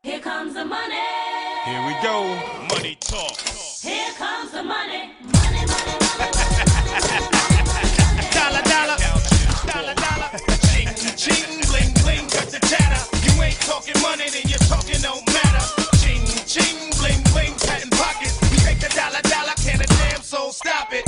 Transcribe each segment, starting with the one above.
Here comes the money. Here we go. Money talk. Here comes the money. Money, money, money. Dollar, dollar. Dollar, dollar. Ching, ching, bling, bling, cut the chatter. You ain't talking money, then you're talking no matter. Ching, ching, bling, bling, patent pockets. We take the dollar, dollar, can a damn soul stop it.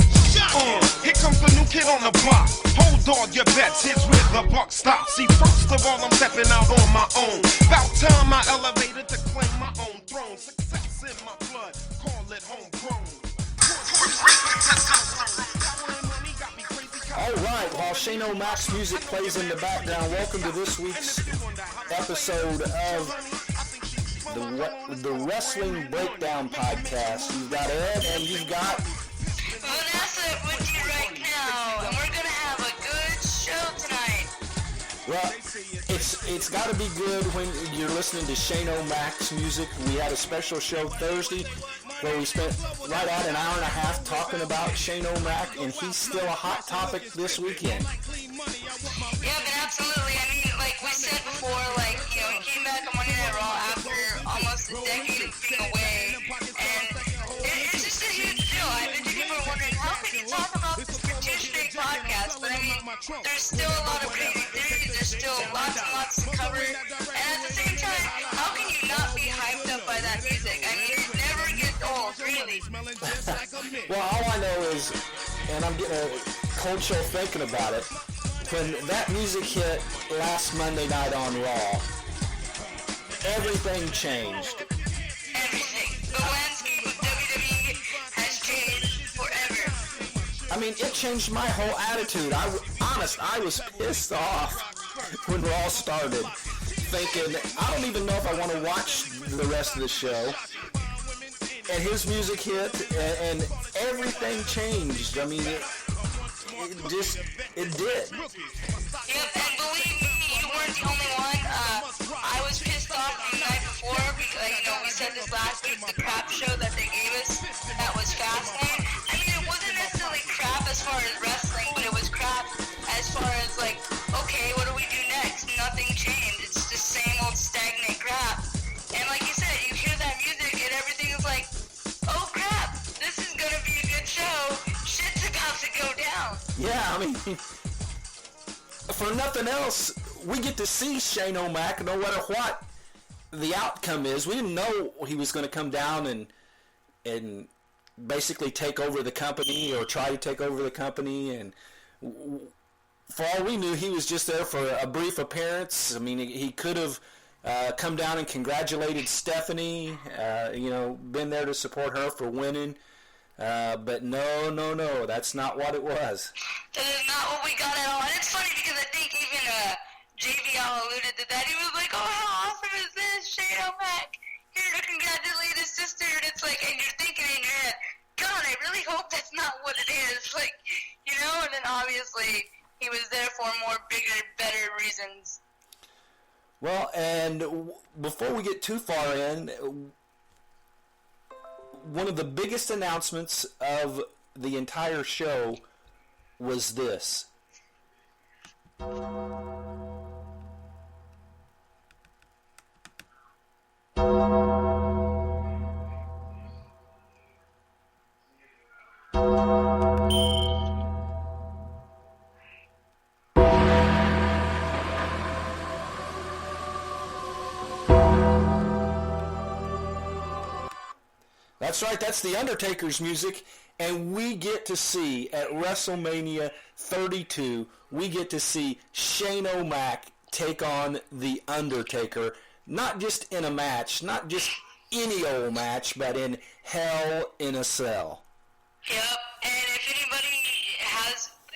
Here comes the new kid on the block. Hold on your bets, here's where the buck stops. See, first of all, I'm stepping out on my own. About time I elevated to claim my own throne. Success in my blood, call it homegrown. Alright, while Shane O'Mac's music plays in the background, welcome to this week's episode of the Wrestling Breakdown Podcast. You've got Ed and you've got Vanessa with you right now, and we're gonna have a good show tonight. Well, it's got to be good when you're listening to Shane O'Mac's music. We had a special show Thursday where we spent right at an hour and a half talking about Shane O'Mac, and he's still a hot topic this weekend. Yeah, but absolutely. I mean, like we said before, like, you know, he came back on Monday Night Raw after almost a decade of being away, and it's just a huge deal. I bet people are wondering, how can you talk about this for 2 straight podcasts? But I mean, there's still a lot of crazy theories, there's still lots and lots to cover, and at the same time, how can you not be hyped up by that music? I mean, it never gets old, really. Well, all I know is, and I'm getting a cold chill thinking about it, when that music hit last Monday night on Raw, everything changed. Everything. The landscape of WWE has changed forever. I mean, it changed my whole attitude. I was pissed off when Raw started, thinking, I don't even know if I want to watch the rest of the show. And his music hit, and everything changed. I mean, it did. Yep, and believe me, you weren't the only one. I was pissed off the night before because, you know, we said this last week, the crap show that they gave us, that was Fastlane. I mean, it wasn't necessarily crap as far as wrestling, but it was crap as far as, like, okay, what do we do next? Nothing changed. It's the same old stagnant crap. And like you said, you hear that music and everything is like, oh crap, this is gonna be a good show. Shit's about to go down. Yeah, I mean, for nothing else, we get to see Shane O'Mac no matter what the outcome is. We didn't know he was going to come down and basically take over the company or try to take over the company. And for all we knew, he was just there for a brief appearance. I mean, he could have come down and congratulated Stephanie, been there to support her for winning. But no, that's not what it was. That is not what we got at all. And it's funny because I think even JBL alluded to that. He was like, oh, how awesome is this? Shane O'Mac here to congratulate his sister. And it's like, and you're thinking in your head, God, I really hope that's not what it is. Like, you know, and then obviously he was there for more bigger, better reasons. Well, and before we get too far in, one of the biggest announcements of the entire show was this. That's right, that's The Undertaker's music, and we get to see at WrestleMania 32, we get to see Shane O'Mac take on The Undertaker, not just in a match, not just any old match, but in Hell in a Cell. Yep, and if anybody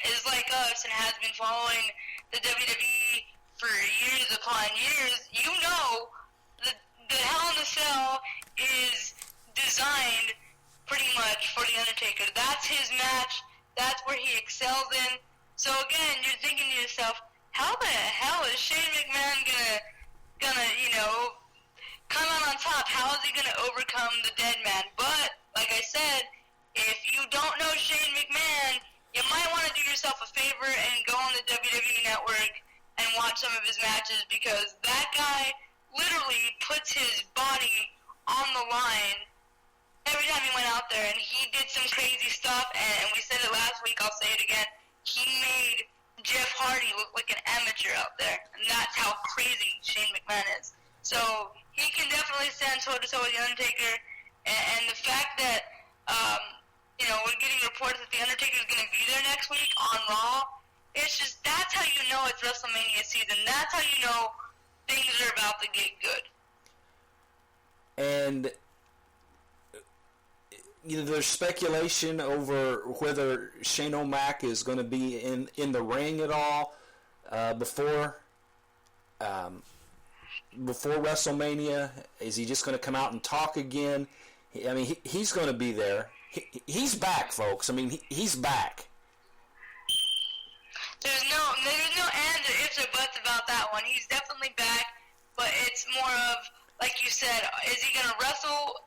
is like us and has been following the WWE for years upon years, you know the Hell in a Cell is designed pretty much for The Undertaker. That's his match. That's where he excels in. So again, you're thinking to yourself, how the hell is Shane McMahon gonna come out on top? How is he gonna overcome the dead man? But like I said, if you don't know Shane McMahon, you might want to do yourself a favor and go on the WWE Network and watch some of his matches, because that guy literally puts his body on the line every time he went out there, and he did some crazy stuff, and we said it last week, I'll say it again, he made Jeff Hardy look like an amateur out there, and that's how crazy Shane McMahon is. So he can definitely stand toe-to-toe with The Undertaker, and the fact that, we're getting reports that The Undertaker is going to be there next week on Raw, it's just, that's how you know it's WrestleMania season. That's how you know things are about to get good. And there's speculation over whether Shane O'Mac is going to be in the ring at all before WrestleMania. Is he just going to come out and talk again? I mean, he's going to be there. He's back, folks. I mean, he's back. There's no ands or ifs or buts about that one. He's definitely back, but it's more of, like you said, is he going to wrestle,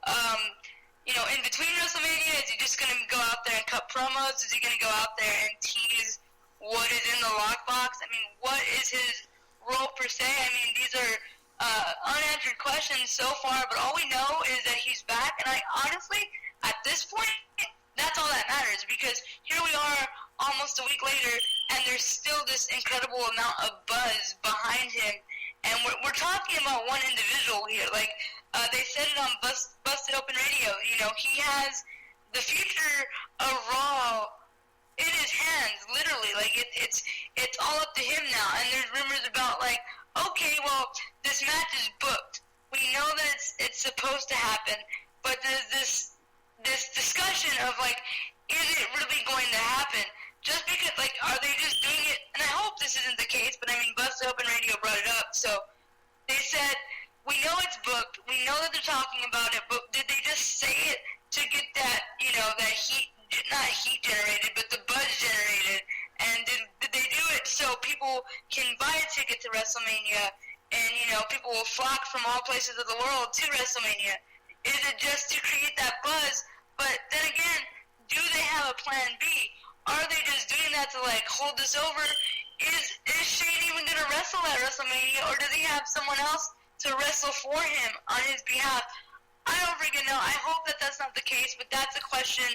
in between WrestleMania? Is he just going to go out there and cut promos? Is he going to go out there and tease what is in the lockbox? I mean, what is his role per se? I mean, these are unanswered questions so far, but all we know is that he's back, and I honestly, at this point, that's all that matters, because here we are almost a week later, and there's still this incredible amount of buzz behind him, and we're talking about one individual here. Like, they said it on Busted Open Radio, he has the future of Raw in his hands, literally. Like, it's all up to him now, and there's rumors about, like, okay, well, this match is booked. We know that it's supposed to happen, but there's this discussion of, like, is it really going to happen? Just because, like, are they just doing it? And I hope this isn't the case, but I mean, Busted Open Radio brought it up. So they said, we know it's booked. We know that they're talking about it, but did they just say it to get that, that heat, not heat generated, but the buzz generated? And did they do it so people can buy a ticket to WrestleMania, and, people will flock from all places of the world to WrestleMania? Is it just to create that buzz? But then again, do they have a plan B? Are they just doing that to, like, hold this over? Is Shane even going to wrestle at WrestleMania, or does he have someone else to wrestle for him on his behalf? I don't freaking know. I hope that that's not the case, but that's a question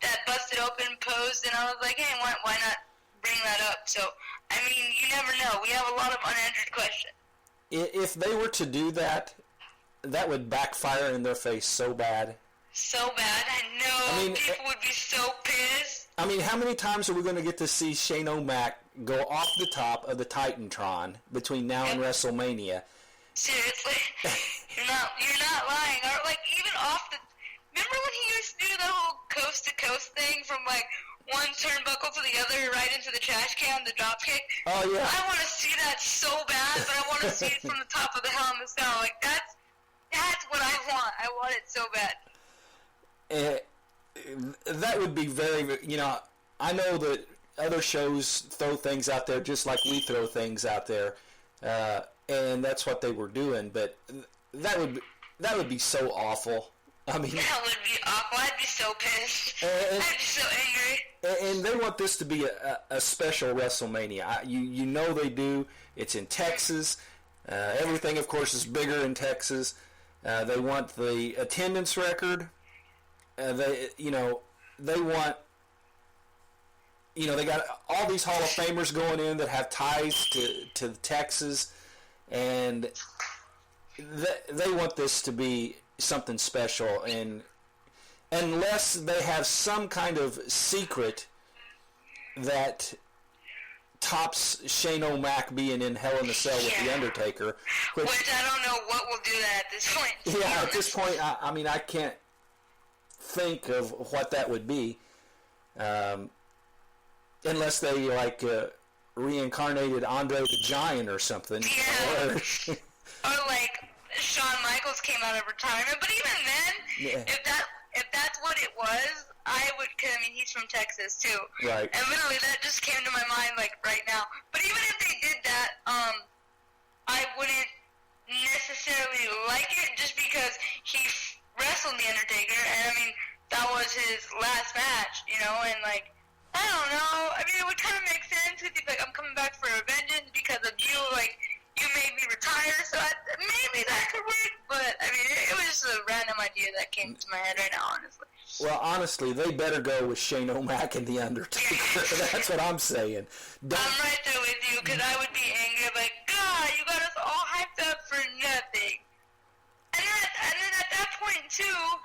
that Busted Open posed, and I was like, hey, why not bring that up? So, I mean, you never know. We have a lot of unanswered questions. If they were to do that, that would backfire in their face so bad. So bad. I know. I mean, people would be so pissed. I mean, how many times are we going to get to see Shane O'Mac go off the top of the Titantron between now and WrestleMania? Seriously? You're not lying. Or, like, even off the... Remember when he used to do the whole coast-to-coast thing from, like, one turnbuckle to the other right into the trash can, the drop kick? Oh, yeah. I want to see that so bad, but I want to see it from the top of the Hell in the Cell. Like, that's what I want. I want it so bad. That would be very, I know that other shows throw things out there just like we throw things out there, and that's what they were doing, but that would be so awful. I mean, that would be awful. I'd be so pissed. I'd be so angry. And they want this to be a special WrestleMania. You know they do. It's in Texas. Everything, of course, is bigger in Texas. They want the attendance record. They want, they got all these Hall of Famers going in that have ties to Texas, and they want this to be something special. And unless they have some kind of secret that tops Shane O'Mac being in Hell in a Cell with The Undertaker, which I don't know what will do that at this point. Yeah, at this point, I mean, I can't think of what that would be, unless they reincarnated Andre the Giant or something. Yeah. Or like Shawn Michaels came out of retirement. But even then, if that's what it was, I would. Cause, I mean, he's from Texas too. Right. And literally, that just came to my mind like right now. But even if they did that, I wouldn't necessarily like it just because he wrestled The Undertaker, and I mean, that was his last match, and like, I don't know, I mean, it would kind of make sense if he's like, I'm coming back for a vengeance because of you, like, you made me retire, so maybe that came to my head right now, honestly. Well, honestly, they better go with Shane O'Mac and The Undertaker. That's what I'm saying. I'm right there with you, because I would be angry. I'm like, God, you got us all hyped up for nothing. And then at that point, too,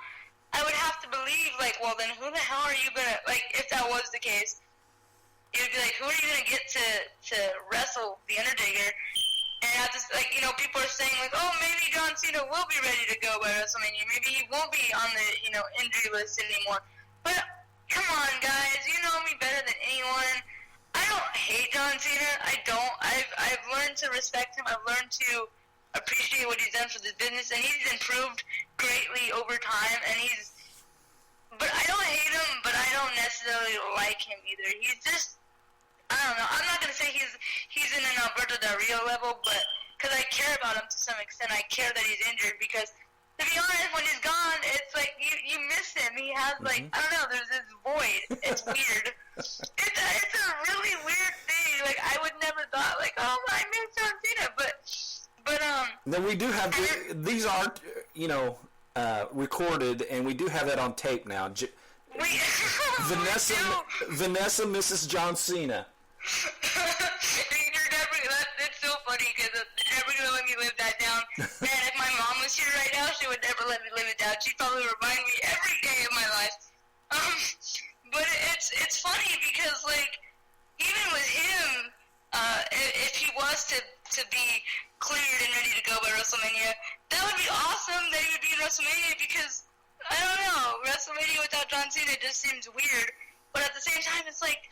I would have to believe, like, well, then who the hell are you going to, like, if that was the case, it would be like, who are you going to get to wrestle The Undertaker? And I just, like, you know, people are saying, like, oh, maybe John Cena will be ready to go by WrestleMania. Maybe he won't be on the, you know, injury list anymore. But, come on, guys. You know me better than anyone. I don't hate John Cena. I don't. I've learned to respect him. I've learned to appreciate what he's done for the business. And he's improved greatly over time. And but I don't hate him, but I don't necessarily like him either. He's just, I don't know. I'm not going to say he's in an Alberto Del Rio level, but because I care about him to some extent. I care that he's injured because, to be honest, when he's gone, it's like you miss him. He has, like, I don't know, there's this void. It's weird. It's a really weird thing. Like, I would never thought, like, oh, I miss John Cena, but Then we do have, these aren't, you know, recorded, and we do have that on tape now. Vanessa misses John Cena. It's so funny because they're never going to let me live that down. Man, if my mom was here right now, she would never let me live it down. She'd probably remind me every day of my life. But it's funny because, like, even with him, if he was to be cleared and ready to go by WrestleMania, that would be awesome that he would be in WrestleMania because, I don't know, WrestleMania without John Cena just seems weird. But at the same time, it's like,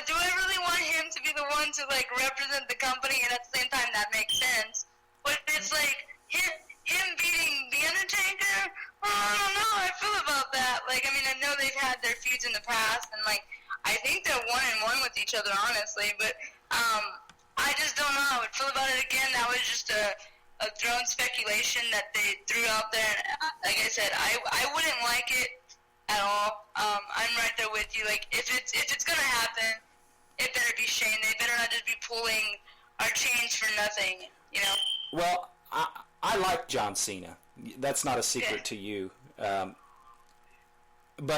do I really want him to be the one to, like, represent the company? And at the same time, that makes sense. But it's like, him beating The Undertaker? I don't know how I feel about that. Like, I mean, I know they've had their feuds in the past, and, like, I think they're 1-1 with each other, honestly. But I just don't know how I would feel about it again. That was just a thrown speculation that they threw out there. And, like I said, I wouldn't like it at all. I'm right there with you. Like, if it's gonna happen, it better be Shane. They better not just be pulling our chains for nothing, you know? Well, I like John Cena. That's not a secret to you. But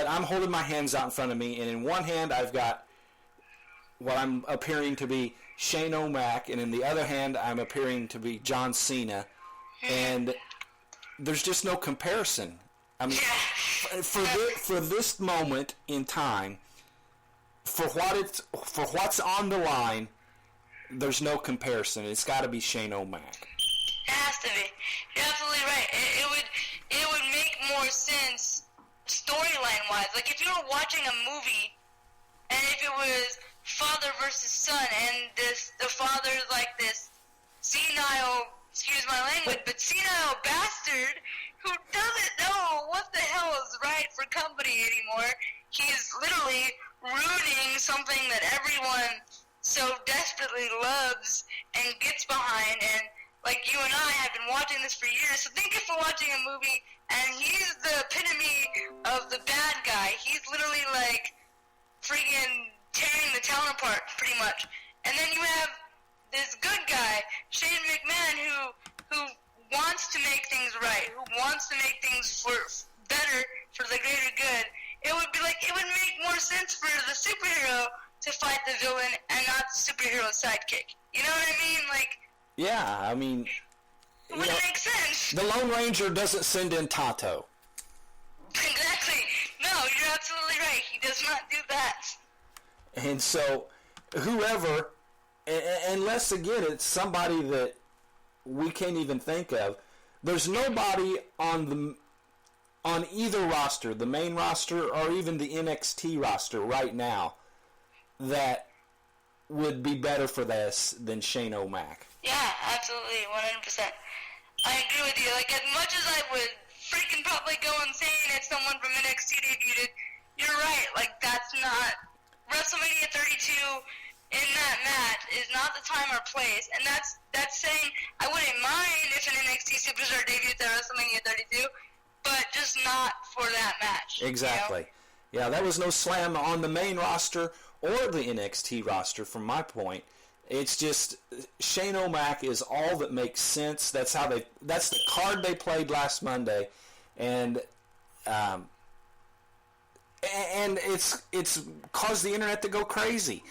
I'm holding my hands out in front of me, and in one hand I've got what I'm appearing to be Shane O'Mac, and in the other hand I'm appearing to be John Cena, and there's just no comparison. I mean, for this moment in time, for what's on the line, there's no comparison. It's got to be Shane O'Mac. It has to be. You're absolutely right. It would make more sense storyline-wise. Like, if you were watching a movie, and if it was father versus son, and the father's like this senile, excuse my language, but senile bastard who doesn't know what the hell is right for company anymore. He's literally ruining something that everyone so desperately loves and gets behind, and like you and I have been watching this for years. So think if we're watching a movie and he's the epitome of the bad guy. He's literally like freaking tearing the town apart, pretty much. And then you have this good guy, Shane McMahon, who wants to make things right, who wants to make things better for the greater good. It would make more sense for the superhero to fight the villain and not the superhero sidekick. You know what I mean? Like, yeah, I mean, it wouldn't make sense. The Lone Ranger doesn't send in Tato. Exactly. No, you're absolutely right. He does not do that. And so, whoever, unless again it's somebody that we can't even think of, there's nobody on either roster, the main roster or even the NXT roster right now, that would be better for this than Shane O'Mac. Yeah, absolutely, 100%. I agree with you. Like, as much as I would freaking probably go insane if someone from NXT debuted, you're right. Like, that's not... WrestleMania 32 in that match is not the time or place. And that's saying I wouldn't mind if an NXT superstar debuted at WrestleMania 32, but just not for that match. Exactly. You know? Yeah, that was no slam on the main roster or the NXT roster from my point. It's just Shane O'Mac is all that makes sense. That's the card they played last Monday, and it's caused the internet to go crazy.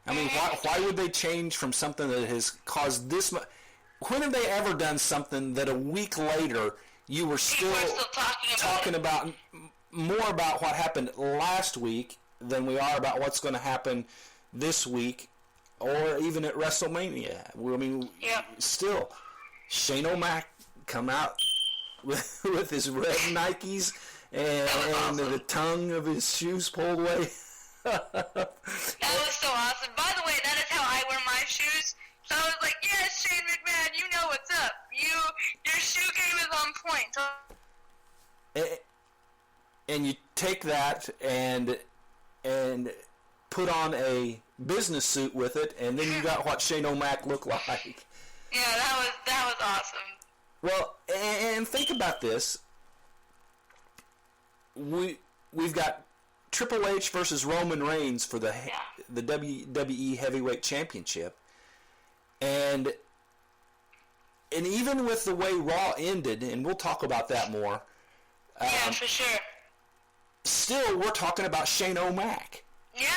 I mean, why would they change from something that has caused this much? When have they ever done something that a week later you were still talking about more about what happened last week than we are about what's going to happen this week or even at WrestleMania? I mean, still, Shane O'Mac come out with his red Nikes and the tongue of his shoes pulled away. That was so awesome. By the way, that is how I wear my shoes. So I was like, yes, Shane McMahon, you know what's up. Your shoe game is on point. And you take that and put on a business suit with it, and then you got what Shane O'Mac looked like. Yeah, that was awesome. Well, and think about this. We've got Triple H versus Roman Reigns for the WWE Heavyweight Championship, and even with the way Raw ended, and we'll talk about that more. Yeah, for sure. Still, we're talking about Shane O'Mac. Yeah,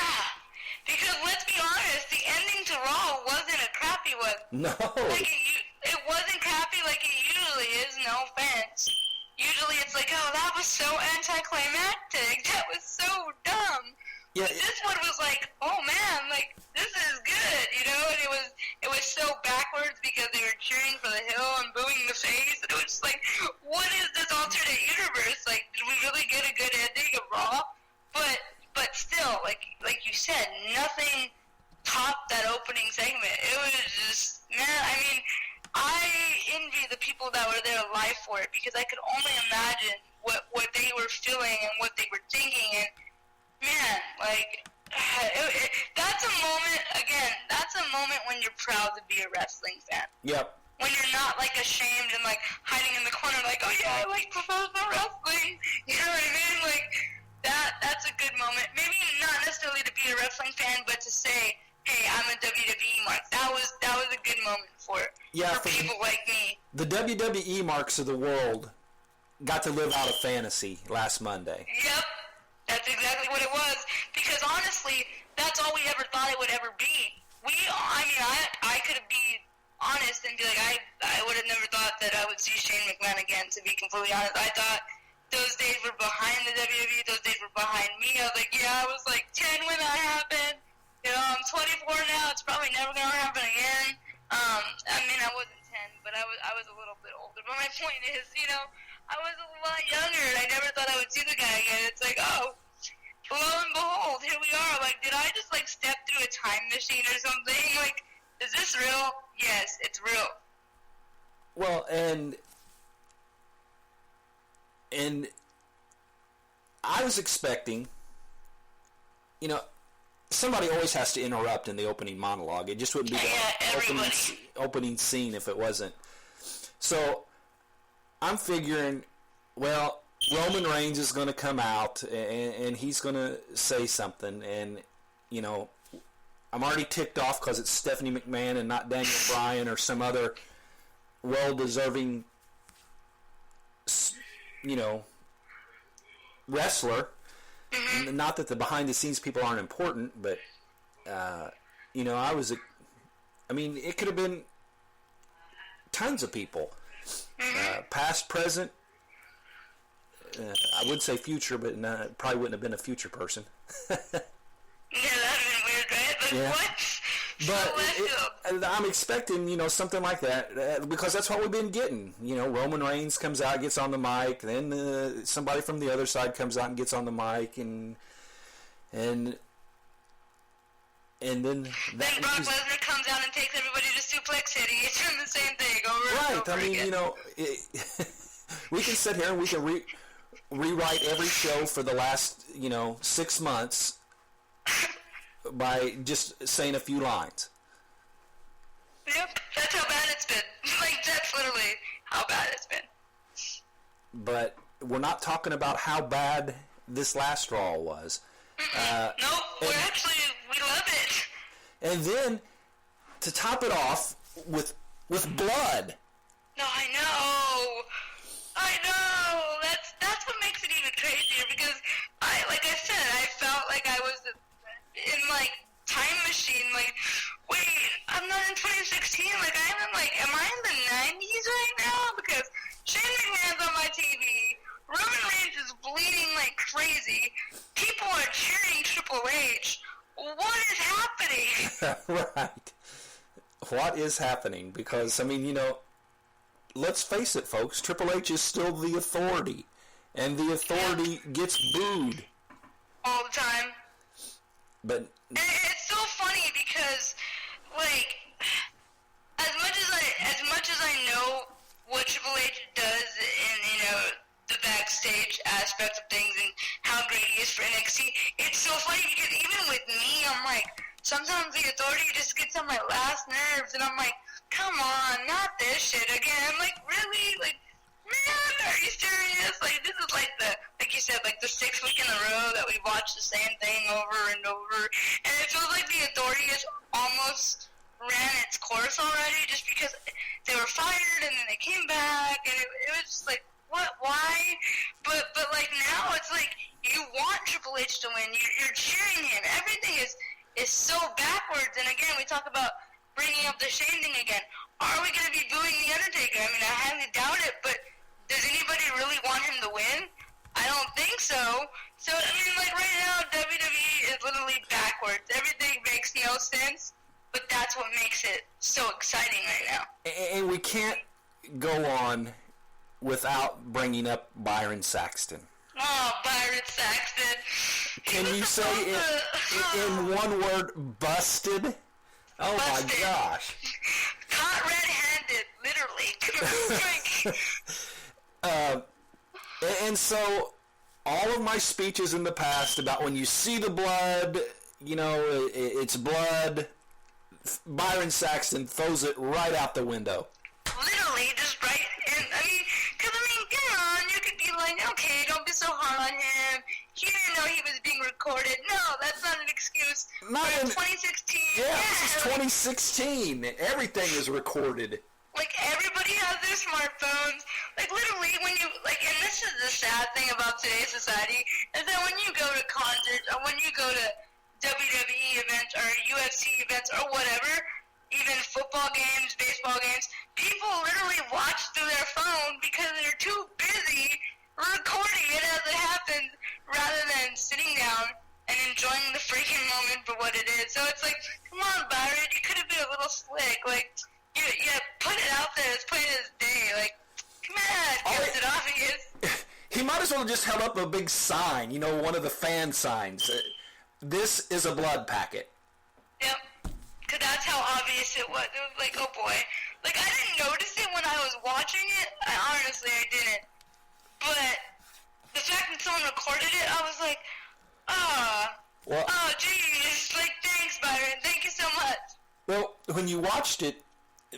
because let's be honest, the ending to Raw wasn't a crappy one. No. It wasn't crappy like it usually is, no offense. Usually it's like, oh, that was so anticlimactic. That was so dumb. Yeah. But this one was like, oh man, like this is good, you know. And it was so backwards because they were cheering for the hill and booing the face. And it was just like, what is this alternate universe? Like, did we really get a good ending of Raw? But still, like you said, nothing topped that opening segment. It was just, man. I mean, I envy the people that were there live for it because I could only imagine what they were feeling and what they were thinking. And man, like that's a moment. Again, that's a moment when you're proud to be a wrestling fan. Yep. When you're not like ashamed and like hiding in the corner, like, oh yeah, I like professional wrestling. You know what I mean? Like that's a good moment. Maybe not necessarily to be a wrestling fan, but to say, hey, I'm a WWE mark. That was a good moment for people like me. The WWE marks of the world got to live out a fantasy last Monday. Yep, that's exactly what it was. Because honestly, that's all we ever thought it would ever be. I could be honest and be like, I would have never thought that I would see Shane McMahon again. To be completely honest, I thought those days were behind the WWE. Those days were behind me. I was like, yeah, I was like 10 when that happened. You know, I'm 24 now. It's probably never gonna happen again. I mean, I wasn't 10, but I was a little bit older. But my point is, you know, I was a lot younger, and I never thought I would see the guy again. It's like, oh, lo and behold, here we are. Like, did I just like step through a time machine or something? Like, is this real? Yes, it's real. Well, and I was expecting, you know, somebody always has to interrupt in the opening monologue. It just wouldn't be the opening scene if it wasn't. So I'm figuring, well, Roman Reigns is going to come out and he's going to say something. And, you know, I'm already ticked off because it's Stephanie McMahon and not Daniel Bryan or some other well-deserving, you know, wrestler. Mm-hmm. Not that the behind-the-scenes people aren't important, but, you know, I mean, it could have been tons of people. Past, present, I would say future, but probably wouldn't have been a future person. Yeah, that would have been weird, right? Like, yeah. what? But I'm expecting, you know, something like that because that's what we've been getting. You know, Roman Reigns comes out, gets on the mic, then somebody from the other side comes out and gets on the mic, and then Brock Lesnar comes out and takes everybody to Suplex City. It's doing the same thing over and over again. Right, you know, we can sit here and we can rewrite every show for the last, you know, 6 months by just saying a few lines. Yep, that's how bad it's been. Like, that's literally how bad it's been. But we're not talking about how bad this last Raw was. Nope, we love it. And then, to top it off, with blood. No, I know. That's it crazier because like I said, I felt like I was in like time machine. Like, wait, I'm not in 2016. Like, am I in the 90s right now? Because Shane McMahon's on my TV. Roman Reigns is bleeding like crazy. People are cheering Triple H. What is happening? Right. What is happening? Because, I mean, you know, let's face it, folks. Triple H is still the authority. And the authority gets booed. All the time. But And it's so funny because, like, as much as I know what Triple H does in, you know, the backstage aspect of things and how great he is for NXT, it's so funny because even with me, I'm like, sometimes the authority just gets on my last nerves, and I'm like, come on, not this shit again. I'm like, really? Like, man, are you serious? Like, this is like like you said, like the 6th week in a row that we watch the same thing over and over, and it feels like the authority has almost ran its course already, just because they were fired and then they came back, and it was just like, what? Why? But like now it's like you want Triple H to win. You're cheering him. Everything is so backwards. And again, we talk about bringing up the Shane thing again. Are we going to be booing The Undertaker? I mean, I highly doubt it, but does anybody really want him to win? I don't think so. So, I mean, like right now, WWE is literally backwards. Everything makes no sense, but that's what makes it so exciting right now. and we can't go on without bringing up Byron Saxton. Oh, Byron Saxton. Can you say in one word, busted? Oh Busted. my gosh. Caught red-handed, literally. And so, all of my speeches in the past about when you see the blood, you know, it's blood, Byron Saxton throws it right out the window. Literally, just right. And I mean, because I mean, come on, you could be like, okay, don't be so hard on him. He didn't know he was being recorded. No, that's not an excuse. Not For in 2016. Yeah, this is 2016. Everything is recorded. Like, everybody has their smartphones. Like, literally, when you, like, and this is the sad thing about today's society, is that when you go to concerts, or when you go to WWE events, or UFC events, or whatever, even football games, baseball games, people literally watch through their phone because they're too busy recording it as it happens, rather than sitting down and enjoying the freaking moment for what it is. So it's like, come on, Byron, you could have been a little slick. Like, you put it out there as plain as day. Like, come on, Captain Obvious. He might as well have just held up a big sign, you know, one of the fan signs. This is a blood packet. Yep. Because that's how obvious it was. It was like, oh boy. Like, I didn't notice it when I was watching it. Honestly, I didn't. But the fact that someone recorded it, I was like, Well, oh, geez. Like, thanks, Byron. Thank you so much. well, when you watched it,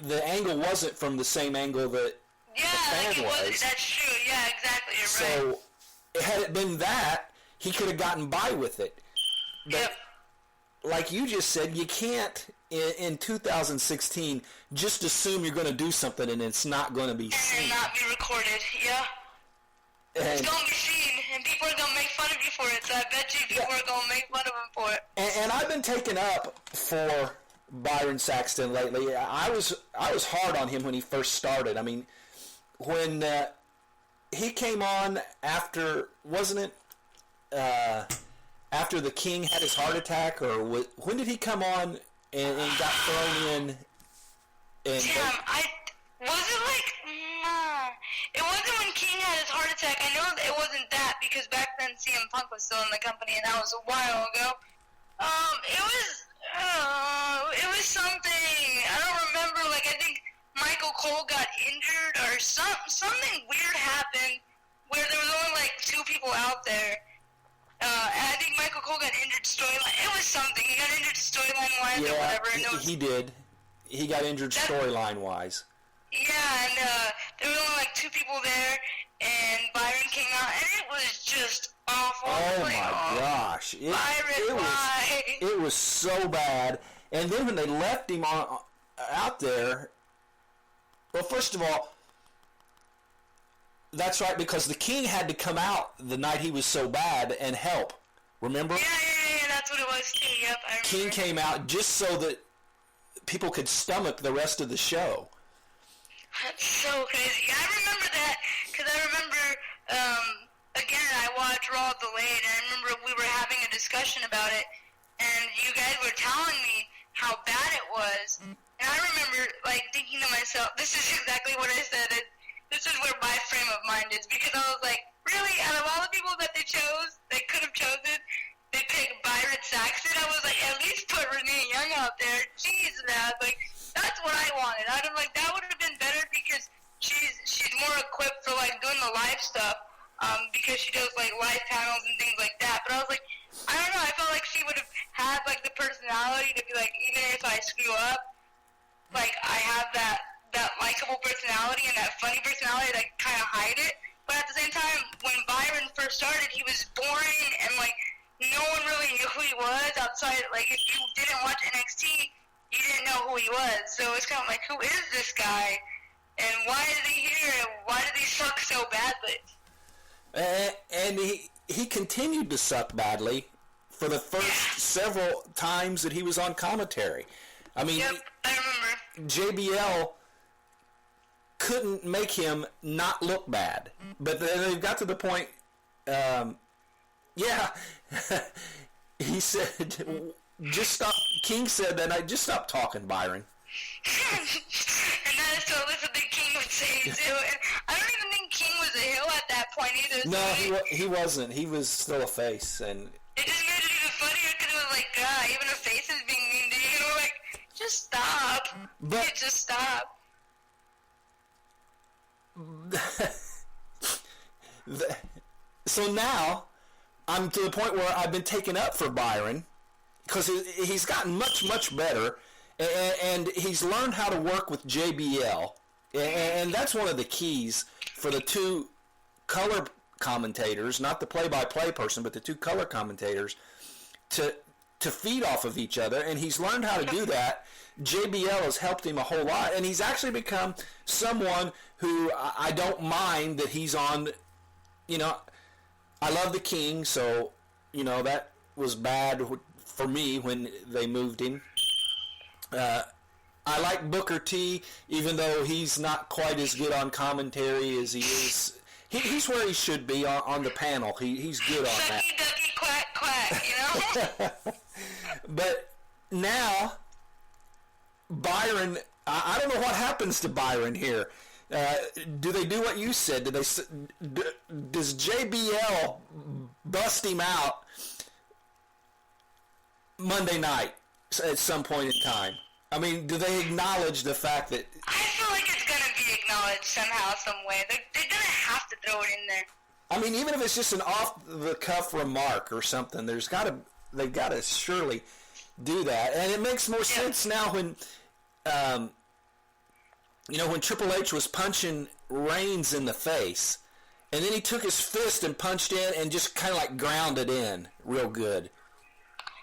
the angle wasn't from the same angle that Yeah, fan like it was. wasn't. That's true. Yeah, exactly. You're right. So, had it been that, he could have gotten by with it. But, Yep. like you just said, you can't, in 2016, just assume you're going to do something and it's not going to be And seen. not be recorded. Yeah. It's And, going to be seen, and people are going to make fun of you for it, so I bet you people are going to make fun of him for it. and I've been taken up for Byron Saxton lately. I was hard on him when he first started. I mean, when he came on after, wasn't it, after the King had his heart attack, or when did he come on and got thrown in? And Damn, was it like, it wasn't when King had his heart attack. I know that it wasn't that, because back then CM Punk was still in the company, and that was a while ago. It was something, I don't remember, like, I think Michael Cole got injured, or something weird happened, where there was only, like, 2 people out there. And I think Michael Cole got injured storyline. It was something. He got injured storyline-wise or yeah, whatever. And it was, he did. He got injured storyline-wise. yeah, and there were only like 2 people there, and Byron came out, and it was just awful. Oh Like, my gosh! Byron, why? It was so bad. And then when they left him out there, well, first of all, That's right, because the King had to come out the night he was so bad and help. Remember? Yeah, that's what it was too. Yep, I remember. King came out just so that people could stomach the rest of the show. That's so crazy. I remember that because I remember, again, I watched Raw delayed, and I remember we were having a discussion about it, and you guys were telling me how bad it was, and I remember, like, thinking to myself, this is exactly what I said, and this is where my frame of mind is, because I was like, really, out of all the people that they chose, they could have chosen, they picked Byron Saxton. I was like, at least put Renee Young out there. Jeez, man, like, that's what I wanted. I'm like, that would have been better because she's more equipped for, like, doing the live stuff, because she does, like, live panels and things like that. But I was like, I don't know, I felt like she would have had, like, the personality to be like, even if I screw up, like, I have that likable personality and that funny personality that kind of hide it. But at the same time, when Byron first started, he was boring and, like, no one really knew who he was outside. Like, if you didn't watch NXT, you didn't know who he was. So it's kind of like, who is this guy? And why is he here? And why did he suck so badly? And he continued to suck badly for the first several times that he was on commentary. I mean, Yep, I remember. JBL couldn't make him not look bad. But then they got to the point, he said, just stop. King said that, just stop talking, Byron. And that is totally something King would say too. And I don't even think King was a heel at that point either. No, he wasn't. He was still a face, and it just made it even funnier because it was like, God, even a face is being mean to you. Like, just stop. But- Just stop. So now I'm to the point where I've been taken up for Byron because he's gotten much, much better, and he's learned how to work with JBL, and that's one of the keys for the two color commentators, not the play-by-play person, but the two color commentators, to feed off of each other, and he's learned how to do that. JBL has helped him a whole lot, and he's actually become someone who I don't mind that he's on. You know, I love the King, so, you know, that was bad for me when they moved him. I like Booker T, even though he's not quite as good on commentary as he is. He's where he should be on the panel. He's good on that. Sucky, ducky, quack, quack, you know? But now, Byron, I don't know what happens to Byron here. Do they do what you said? Does JBL bust him out Monday night at some point in time? I mean, do they acknowledge the fact that... I feel like it's going to be acknowledged somehow, some way. They're going to have to throw it in there. I mean, even if it's just an off-the-cuff remark or something, they've got to surely do that. And it makes more sense now when... you know, when Triple H was punching Reigns in the face, and then he took his fist and punched in and just kind of like ground it in real good.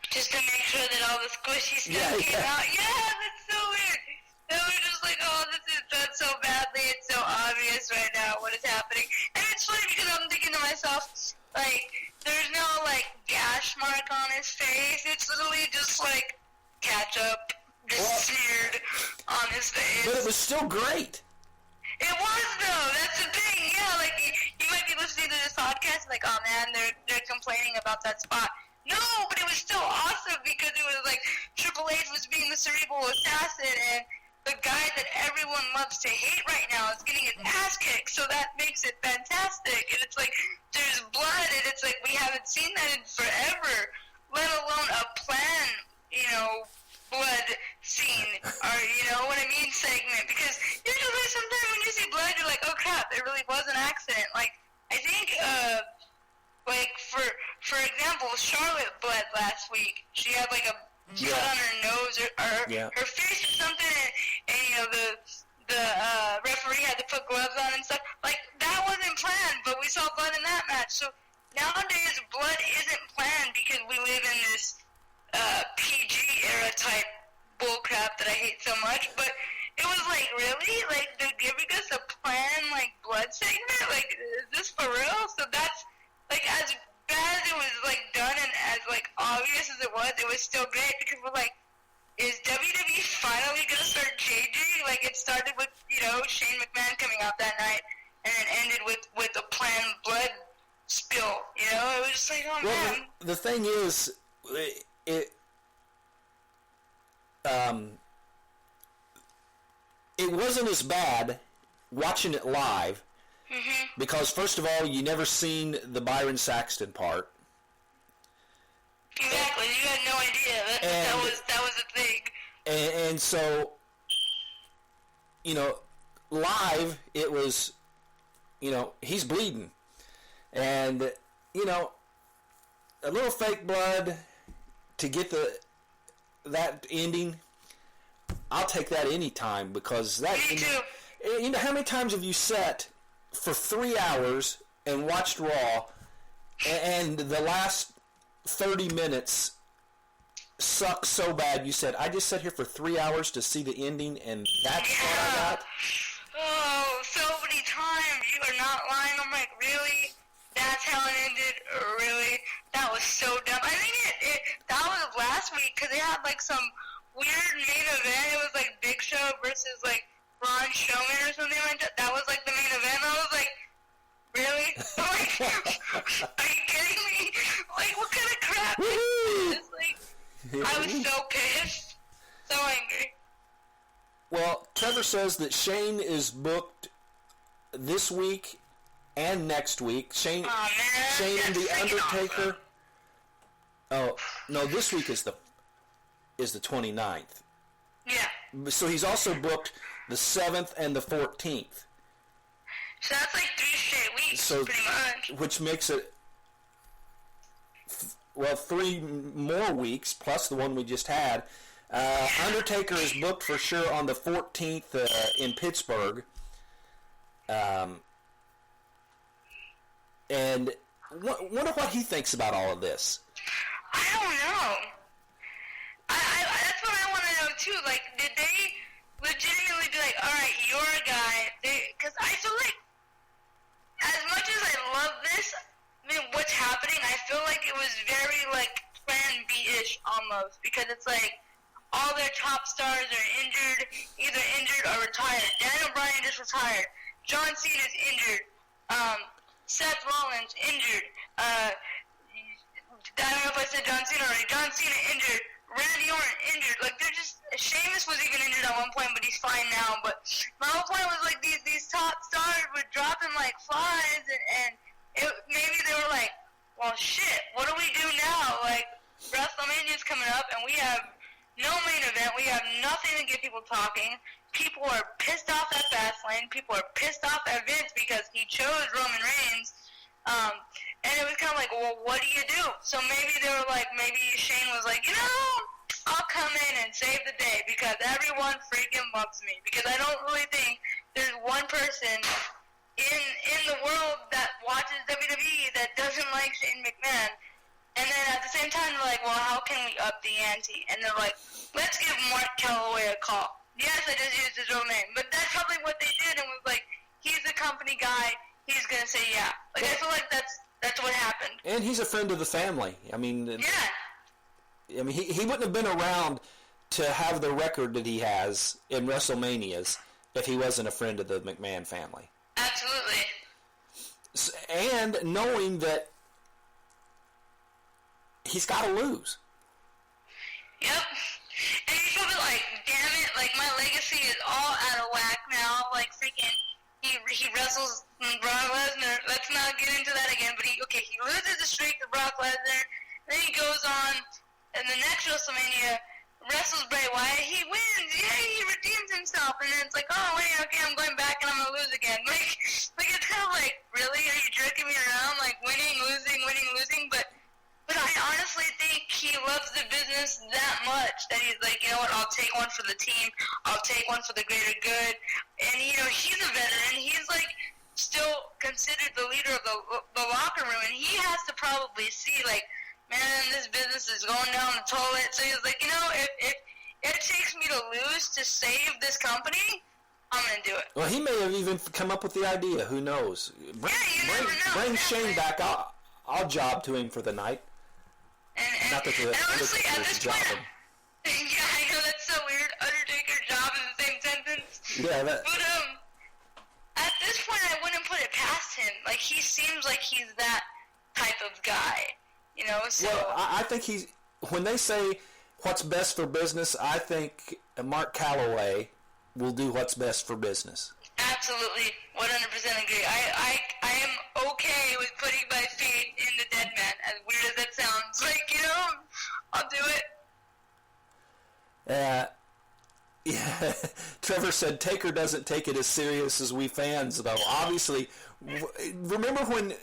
Just to make sure that all the squishy stuff came out. Yeah, that's so weird. And we're just like, oh, this is done so badly. It's so obvious right now what is happening. And it's funny because I'm thinking to myself, like, there's no, like, gash mark on his face. It's literally just, like, ketchup just smeared on his face. But it was still great. It was, though. That's the thing. Yeah, like, you might be listening to this podcast like, oh, man, they're complaining about that spot. No, but it was still awesome because it was like Triple H was being the cerebral assassin, and the guy that everyone loves to hate right now is getting his ass kicked, so that makes it fantastic. And it's like, there's blood, and it's like, we haven't seen that in forever, let alone a planned, you know, blood scene, or, you know what I mean, segment. Because usually sometimes when you see blood, you're like, oh crap, it really was an accident. Like, I think, like, for example, Charlotte bled last week. She had, like, a cut on her nose or her face or something, and you know, the referee had to put gloves on and stuff. Like, that wasn't planned, but we saw blood in that match. So nowadays, blood isn't planned because we live in this PG era type bull crap that I hate so much, but it was like, really? Like, they're giving us a planned, like, blood segment? Like, is this for real? So that's, like, as bad as it was, like, done and as, like, obvious as it was still great because we're like, is WWE finally going to start changing? Like, it started with, you know, Shane McMahon coming out that night and then ended with a planned blood spill, you know? It was just like, oh, Well, man. the thing is, it wasn't as bad watching it live because, first of all, you never seen the Byron Saxton part. Exactly. You had no idea. That was a thing. And so, you know, live, it was, you know, he's bleeding. And, you know, a little fake blood to get that ending, I'll take that any time because that. Me too. You know, how many times have you sat for 3 hours and watched Raw, and the last 30 minutes sucked so bad you said, I just sat here for 3 hours to see the ending, and that's what I got? Oh, so many times. You are not lying. I'm like, really? That's how it ended? Really? That was so dumb. I think that was last week because they had like some weird main event. It was like Big Show versus like Braun Strowman or something like that. That was like the main event. I was like, really? I'm like, are you kidding me? Like, what kind of crap is this? Like, I was so pissed. So angry. Well, Trevor says that Shane is booked this week and next week. Shane and the Undertaker. Oh no, this week is the 29th. Yeah. So he's also booked the 7th and the 14th. So that's like 3 straight weeks, So, pretty much. which makes it 3 more weeks plus the one we just had. Undertaker is booked for sure on the 14th in Pittsburgh. And wonder what he thinks about all of this. I don't know. That's what I want to know too. Like, did they legitimately be like, all right, you're a guy? Because I feel like, as much as I love this, I mean, what's happening, I feel like it was very like Plan B-ish almost, because it's like all their top stars are either injured or retired. Daniel Bryan just retired. John Cena's injured. Seth Rollins injured. I don't know if I said John Cena already. John Cena injured. Randy Orton injured. Like, they're just... Sheamus was even injured at one point, but he's fine now. But my whole point was, like, these top stars were dropping like flies, and maybe they were like, well, shit, what do we do now? Like, WrestleMania's coming up, and we have no main event. We have nothing to get people talking. People are pissed off at Fastlane. People are pissed off at Vince because he chose Roman Reigns. And it was kind of like, well, what do you do? So maybe they were like, maybe Shane was like, you know, I'll come in and save the day because everyone freaking loves me. Because I don't really think there's one person in the world that watches WWE that doesn't like Shane McMahon. And then at the same time, they're like, well, how can we up the ante? And they're like, let's give Mark Calloway a call. Yes, I just used his real name. But that's probably what they did, and was like, he's a company guy. He's going to say yeah. Like, I feel like that's what happened. And he's a friend of the family. I mean, Yeah. I mean, he wouldn't have been around to have the record that he has in WrestleManias if he wasn't a friend of the McMahon family. Absolutely. And knowing that he's got to lose. Yep. And you feel like, damn it, like, my legacy is all out of whack now. Like, freaking, he wrestles Brock Lesnar. Let's not get into that again. But he loses the streak to Brock Lesnar. Then he goes on, and the next WrestleMania, wrestles Bray Wyatt. He wins. Yay, he redeems himself. And then it's like, oh, wait, okay, I'm going back and I'm going to lose again. Like, it's kind of like, really? Are you jerking me around? Like, winning, losing. But I honestly think he loves the business that much that he's like, you know what, I'll take one for the team. I'll take one for the greater good. And, you know, he's a veteran. He's, like, still considered the leader of the locker room. And he has to probably see, like, man, this business is going down the toilet. So he's like, you know, it takes me to lose to save this company, I'm gonna do it. Well, he may have even come up with the idea. Who knows? Bring, Yeah, you never know. bring Definitely. Shane back. I'll job to him for the night. And Not that the and honestly, at Undertaker's this point, jobbing. yeah, I know that's so weird. Undertaker job in the same sentence. Yeah, that. But at this point, I wouldn't put it past him. Like, he seems like he's that type of guy, you know. So Well, I think he's. When they say what's best for business, I think Mark Calloway will do what's best for business. absolutely, 100% agree. I am okay with putting my feet in the dead man. As weird as that sounds, like, you know, I'll do it. Yeah, Trevor said Taker doesn't take it as serious as we fans, though. Obviously, remember when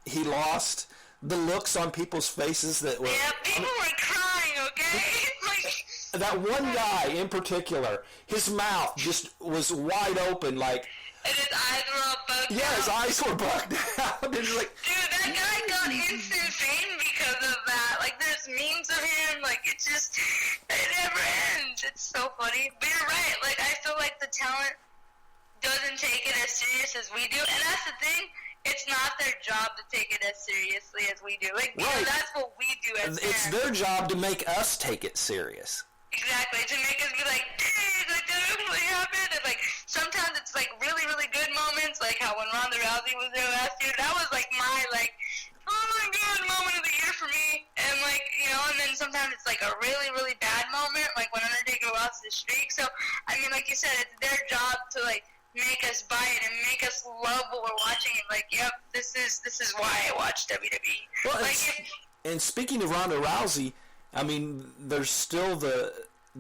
he lost? The looks on people's faces that were... Yeah, people were crying. Okay, like. That one guy in particular, his mouth just was wide open, like... And his eyes were all bugged Yeah, his out. eyes were bugged out. And like, Dude, that guy got instant fame because of that. Like, there's memes of him. Like, it just, it never ends. It's so funny. But you're right. Like, I feel like the talent doesn't take it as serious as we do. And that's the thing. It's not their job to take it as seriously as we do. Like, you know, Right. that's what we do as it's fans. their job to make us take it serious. Exactly, to make us be like, dang, like, did it really happen? And, like, sometimes it's, like, really, really good moments, like how when Ronda Rousey was there last year, that was, like, my, like, oh, my God, moment of the year for me. And, like, you know, and then sometimes it's, like, a really, really bad moment, like when Undertaker lost his streak. So, I mean, like you said, it's their job to, like, make us buy it and make us love what we're watching. And, like, yep, this is why I watch WWE. Well, Like, it's- and speaking of Ronda Rousey, I mean, there's still the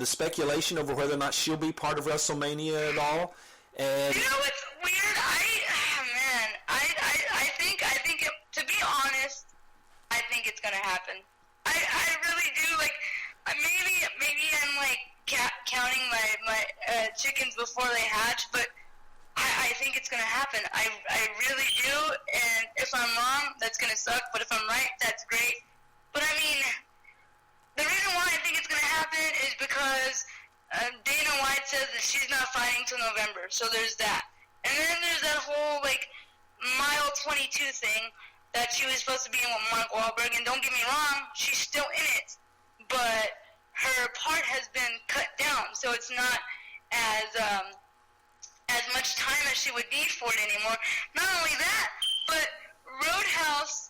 speculation over whether or not she'll be part of WrestleMania at all. And you know what's weird? I think to be honest, I think it's gonna happen. I really do. Like, maybe I'm like counting my chickens before they hatch, but I think it's gonna happen. I really do. And if I'm wrong, that's gonna suck. But if I'm right, that's great. But I mean, the reason why I think it's gonna happen is because Dana White says that she's not fighting till November, so there's that. And then there's that whole, like, mile 22 thing that she was supposed to be in with Mark Wahlberg, and don't get me wrong, she's still in it, but her part has been cut down, so it's not as much time as she would need for it anymore. Not only that, but Roadhouse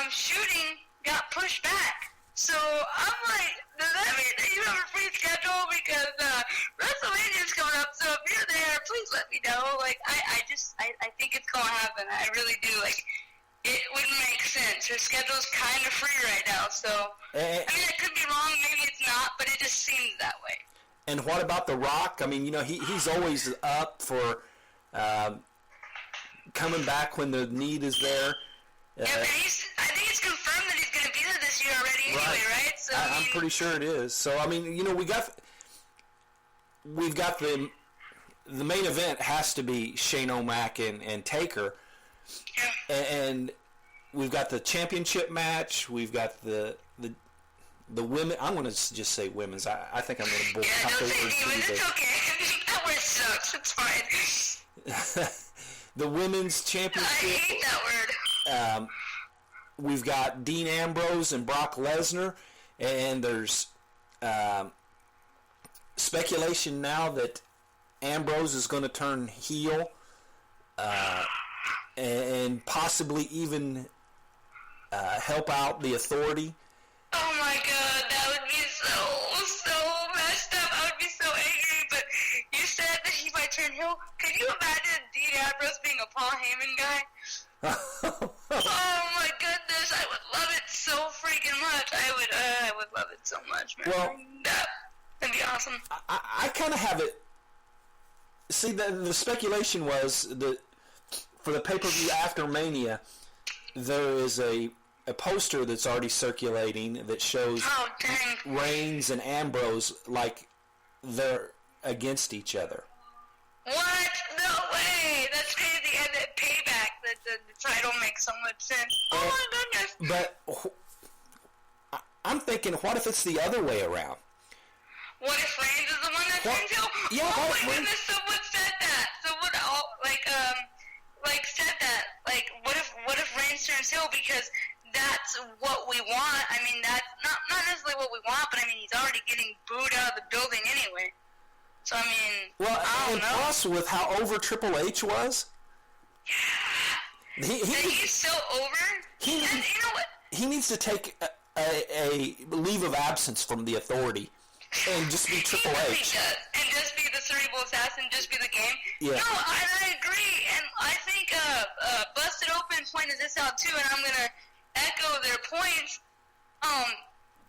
shooting got pushed back. So I'm like, does that mean that you have a free schedule? Because WrestleMania's coming up, so if you're there, please let me know. Like, I think it's going to happen. I really do. Like, it wouldn't make sense. Her schedule's kind of free right now, so... I mean, I could be wrong, maybe it's not, but it just seems that way. And what about The Rock? I mean, you know, he's always up for coming back when the need is there. Yeah, but I think it's confirmed that he's going to be there this year already anyway, right? So, I'm pretty sure it is. So, I mean, you know, we've got the main event has to be Shane O'Mac and Taker. Yeah. And we've got the championship match. We've got the women. I'm going to just say women's. I think I'm going to Yeah, boycott don't the say word demons, Jesus. it's okay. That word sucks, it's fine. The women's I championship. hate that word. We've got Dean Ambrose and Brock Lesnar, and there's speculation now that Ambrose is going to turn heel, and possibly even help out the Authority. Oh my god, that would be so messed up. I would be so angry, but you said that he might turn heel. Could you imagine Dean Ambrose being a Paul Heyman guy? Oh my goodness, I would love it so freaking much. I would love it so much, man. Well- That'd be awesome. I kind of have it. See, the speculation was that for the pay-per-view after Mania, there is a poster that's already circulating that shows Oh, dang. Reigns and Ambrose like they're against each other. What? No way. That's crazy. And then Payback, the title makes so much sense. Oh my goodness. But I'm thinking, what if it's the other way around? what if Reigns is the one that turns heel? Yeah, oh what if my Reigns- goodness, someone said that. Someone said that. Like, what if Reigns turns heel? Because that's what we want. I mean, that's not necessarily what we want, but I mean, he's already getting booed out of the building anyway. So I mean, Well, I don't and know. plus with how over Triple H was, And he's so over. He- and you know what? he needs to take a leave of absence from the authority and just be Triple He really H. does. And just be the cerebral assassin, just be the game. Yeah. No, I agree. And I think Busted Open pointed this out too, and I'm going to echo their points.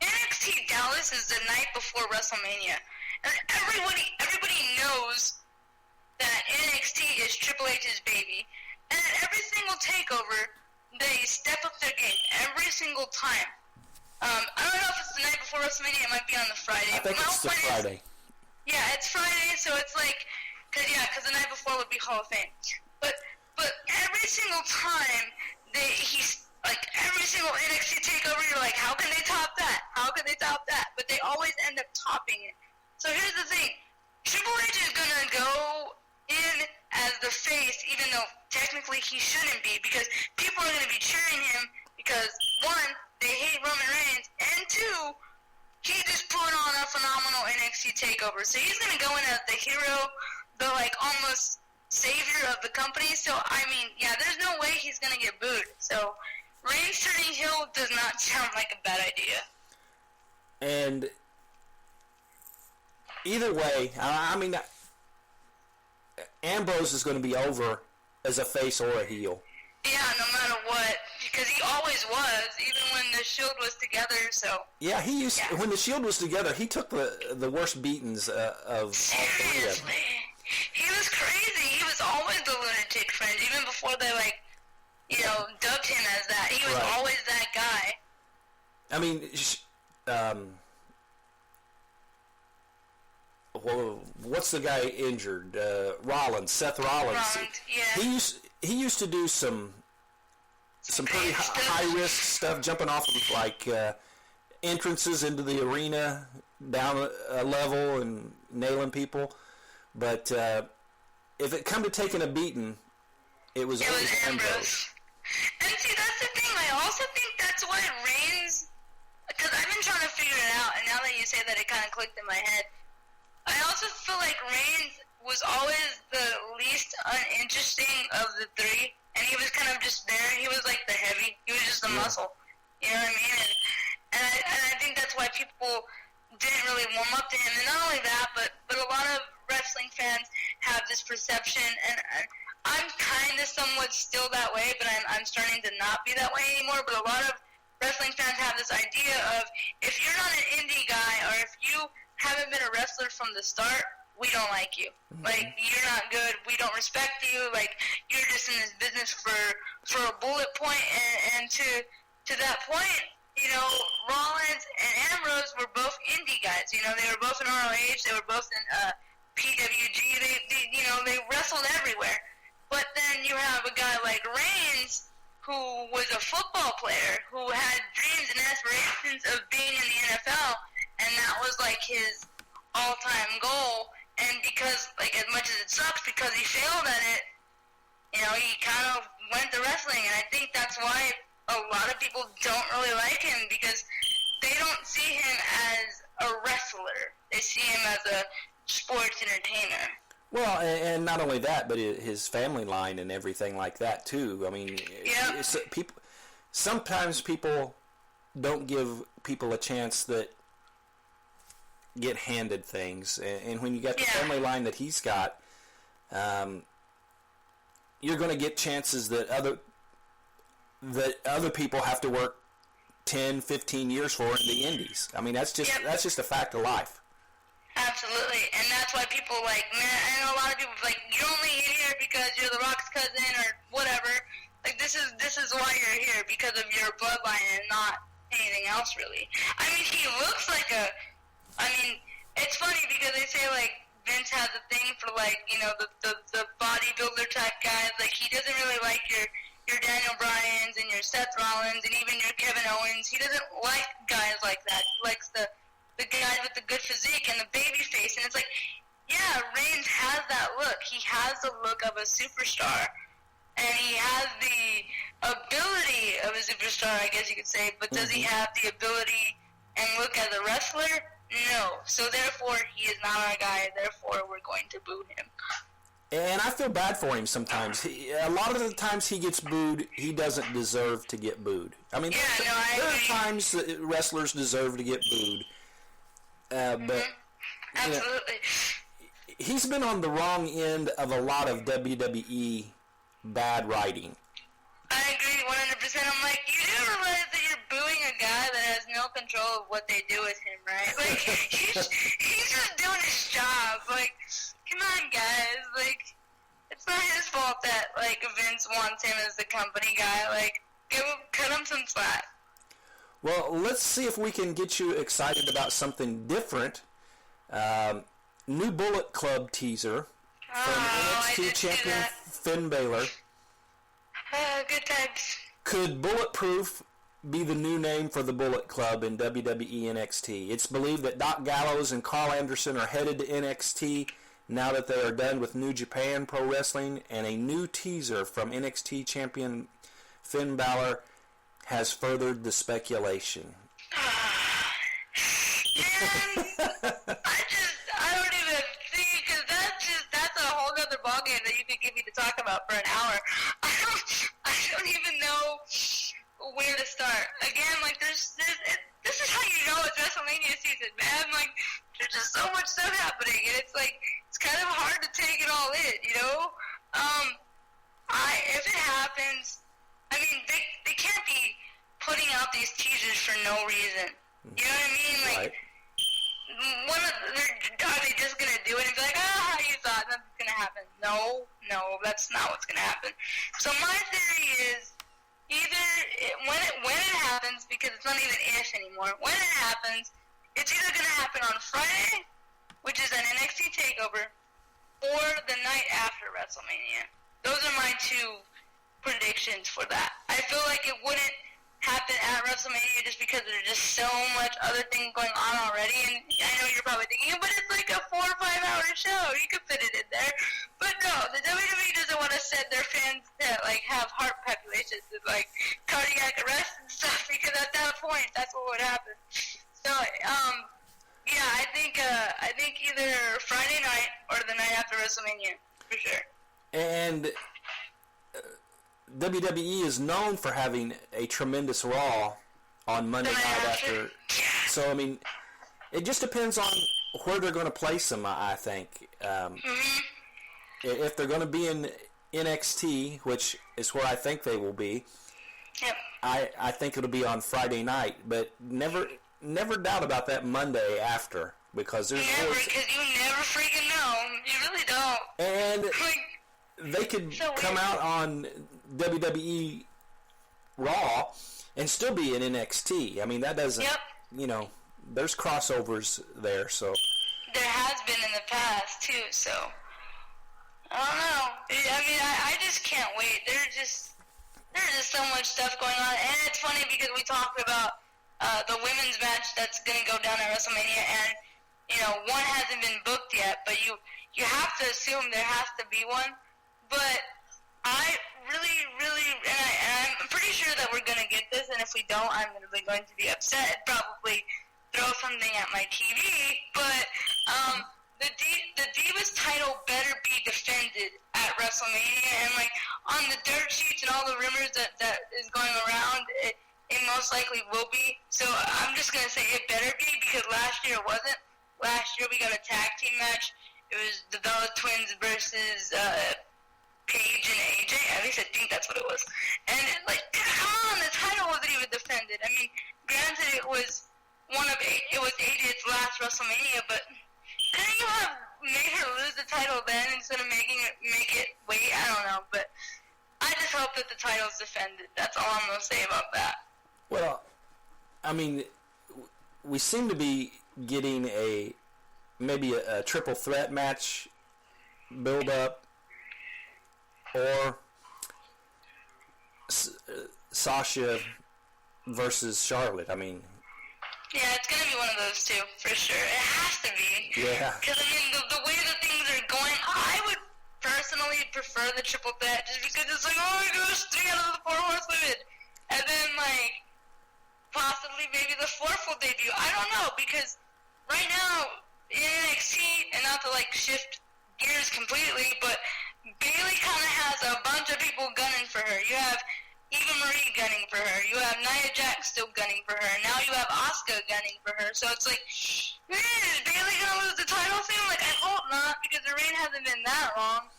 NXT Dallas is the night before WrestleMania. And everybody knows that NXT is Triple H's baby. And at every single takeover, they step up their game every single time. I don't know if it's the night before WrestleMania. It might be on the Friday. I think My it's the whole point is- Friday. yeah, it's Friday, so it's like, cause the night before would be Hall of Fame. But every single time he's like every single NXT takeover, you're like, how can they top that? How can they top that? But they always end up topping it. So here's the thing: Triple H is gonna go in as the face, even though technically he shouldn't be, because people are gonna be cheering him because one, they hate Roman Reigns, and two, he just put on a phenomenal NXT takeover. So he's going to go in as the hero, the like almost savior of the company. So I mean, yeah, there's no way he's going to get booed. So Reigns turning heel does not sound like a bad idea. And either way, I mean, Ambrose is going to be over as a face or a heel. Yeah, no matter what, because he always was, even when the Shield was together. So Yeah, he used Yeah. when the Shield was together. He took the worst beatings of all three of them. seriously, he was crazy. He was always the lunatic fringe, even before they dubbed him as that. He was Right. always that guy. I mean, what's the guy injured? Rollins, Seth Rollins. Rollins, yeah. He used to do some pretty Stuff. high risk stuff, jumping off of like entrances into the arena down a level and nailing people. But if it come to taking a beating, it was It was always Ambrose. Ambrose. And see, that's the thing. I also think that's why Reigns, because I've been trying to figure it out, and now that you say that, it kind of clicked in my head. I also feel like Reigns was always the least uninteresting of the three, and he was kind of just there. He was like the heavy. He was just the muscle. You know what I mean? And I think that's why people didn't really warm up to him. And not only that, but a lot of wrestling fans have this perception, and I'm kind of somewhat still that way, but I'm starting to not be that way anymore. But a lot of wrestling fans have this idea of, if you're not an indie guy, or if you haven't been a wrestler from the start, we don't like you. Like, you're not good. We don't respect you. Like, you're just in this business for a bullet point. And to that point, you know, Rollins and Ambrose were both indie guys. You know, they were both in ROH. They were both in PWG. They wrestled everywhere. But then you have a guy like Reigns, who was a football player, who had dreams and aspirations of being in the NFL, and that was like his all-time goal. And because, like, as much as it sucks because he failed at it, you know, he kind of went to wrestling. And I think that's why a lot of people don't really like him, because they don't see him as a wrestler. They see him as a sports entertainer. Well, and not only that, but his family line and everything like that too. I mean, Yeah. sometimes people don't give people a chance that get handed things, and when you got the Yeah. family line that he's got, you're going to get chances that other people have to work 10, 15 years for in the indies. I mean, that's just a fact of life. Absolutely, and that's why people like, man, I know a lot of people like, you're only here because you're The Rock's cousin or whatever. Like, this is why you're here, because of your bloodline and not anything else, really. I mean, he looks like it's funny because they say, like, Vince has a thing for, like, you know, the bodybuilder type guys. Like, he doesn't really like your Daniel Bryans and your Seth Rollins and even your Kevin Owens. He doesn't like guys like that. He likes the the guys with the good physique and the baby face, and it's like, yeah, Reigns has that look. He has the look of a superstar, and he has the ability of a superstar, I guess you could say, but does he have the ability and look as a wrestler? No. So therefore, he is not our guy. Therefore, we're going to boo him. And I feel bad for him sometimes. A lot of the times he gets booed, he doesn't deserve to get booed. I mean, there are times that wrestlers deserve to get booed. But Absolutely. He's been on the wrong end of a lot of WWE bad writing. I agree 100%. I'm like, you do realize that you're booing a guy that has no control of what they do with him, right? Like, he's just doing his job. Like, come on, guys. Like, it's not his fault that, like, Vince wants him as the company guy. Like, cut him some slack. Well, let's see if we can get you excited about something different. New Bullet Club teaser from NXT champion Finn Balor. Good times. Could Bulletproof be the new name for the Bullet Club in WWE NXT? It's believed that Doc Gallows and Carl Anderson are headed to NXT now that they are done with New Japan Pro Wrestling, and a new teaser from NXT champion Finn Balor has furthered the speculation. Man, I don't even see, because that's a whole other ballgame that you could give me to talk about for an hour. I don't even know where to start. Again, like, this is how you know it's WrestleMania season, man. Like, there's just so much stuff happening, and it's like, it's kind of hard to take it all in, you know? If it happens, I mean, they can't be putting out these teasers for no reason. You know what I mean? Like, are they just going to do it and be like, how you thought nothing's going to happen? No, that's not what's going to happen. So my theory is when it happens, because it's not even if anymore, when it happens, it's either going to happen on Friday, which is an NXT TakeOver, or the night after WrestleMania. Those are my two predictions for that. I feel like it wouldn't happen at WrestleMania just because there's just so much other things going on already, and I know you're probably thinking, but it's like a 4 or 5 hour show, you could fit it in there. But no, the WWE doesn't want to send their fans to like have heart palpitations and like cardiac arrest and stuff, because at that point, that's what would happen. So, yeah, I think either Friday night or the night after WrestleMania, for sure. And WWE is known for having a tremendous Raw on Monday night after. So, I mean, it just depends on where they're going to place them, I think. If they're going to be in NXT, which is where I think they will be, Yep. I think it'll be on Friday night. But never doubt about that Monday after, because there's because you never freaking know. You really don't. And Like, they could so come weird. out on WWE Raw and still be in NXT. I mean, that doesn't, there's crossovers there, so. There has been in the past, too, so. I don't know. I mean, I just can't wait. There's just so much stuff going on. And it's funny because we talked about the women's match that's going to go down at WrestleMania, and, one hasn't been booked yet, but you have to assume there has to be one. But I really, and I'm pretty sure that we're going to get this, and if we don't, I'm going to be upset and probably throw something at my TV. But the Divas title better be defended at WrestleMania, and like on the dirt sheets and all the rumors that is going around, it most likely will be. So I'm just going to say it better be, because last year it wasn't. Last year we got a tag team match. It was the Bella Twins versus Paige and AJ. At least I think that's what it was. And come on, the title wasn't even defended. I mean, granted it was AJ's last WrestleMania, but couldn't you have made her lose the title then instead of make it wait? I don't know, but I just hope that the title's defended. That's all I'm gonna say about that. Well, I mean, we seem to be getting maybe a triple threat match build up, or Sasha versus Charlotte. I mean, Yeah, it's gonna be one of those two, for sure. It has to be. Yeah. Because, I mean, the way that things are going, I would personally prefer the triple threat just because it's like, oh my gosh, 3 out of the 4 horsewomen. And then, like, possibly maybe the 4th will debut. I don't know, because right now, in NXT, and not to, like, shift gears completely, but Bayley kind of has a bunch of people gunning for her. You have Eva Marie gunning for her. You have Nia Jax still gunning for her. Now you have Asuka gunning for her. So it's like, man, is Bayley gonna lose the title soon? Like, I hope not, because the reign hasn't been that long.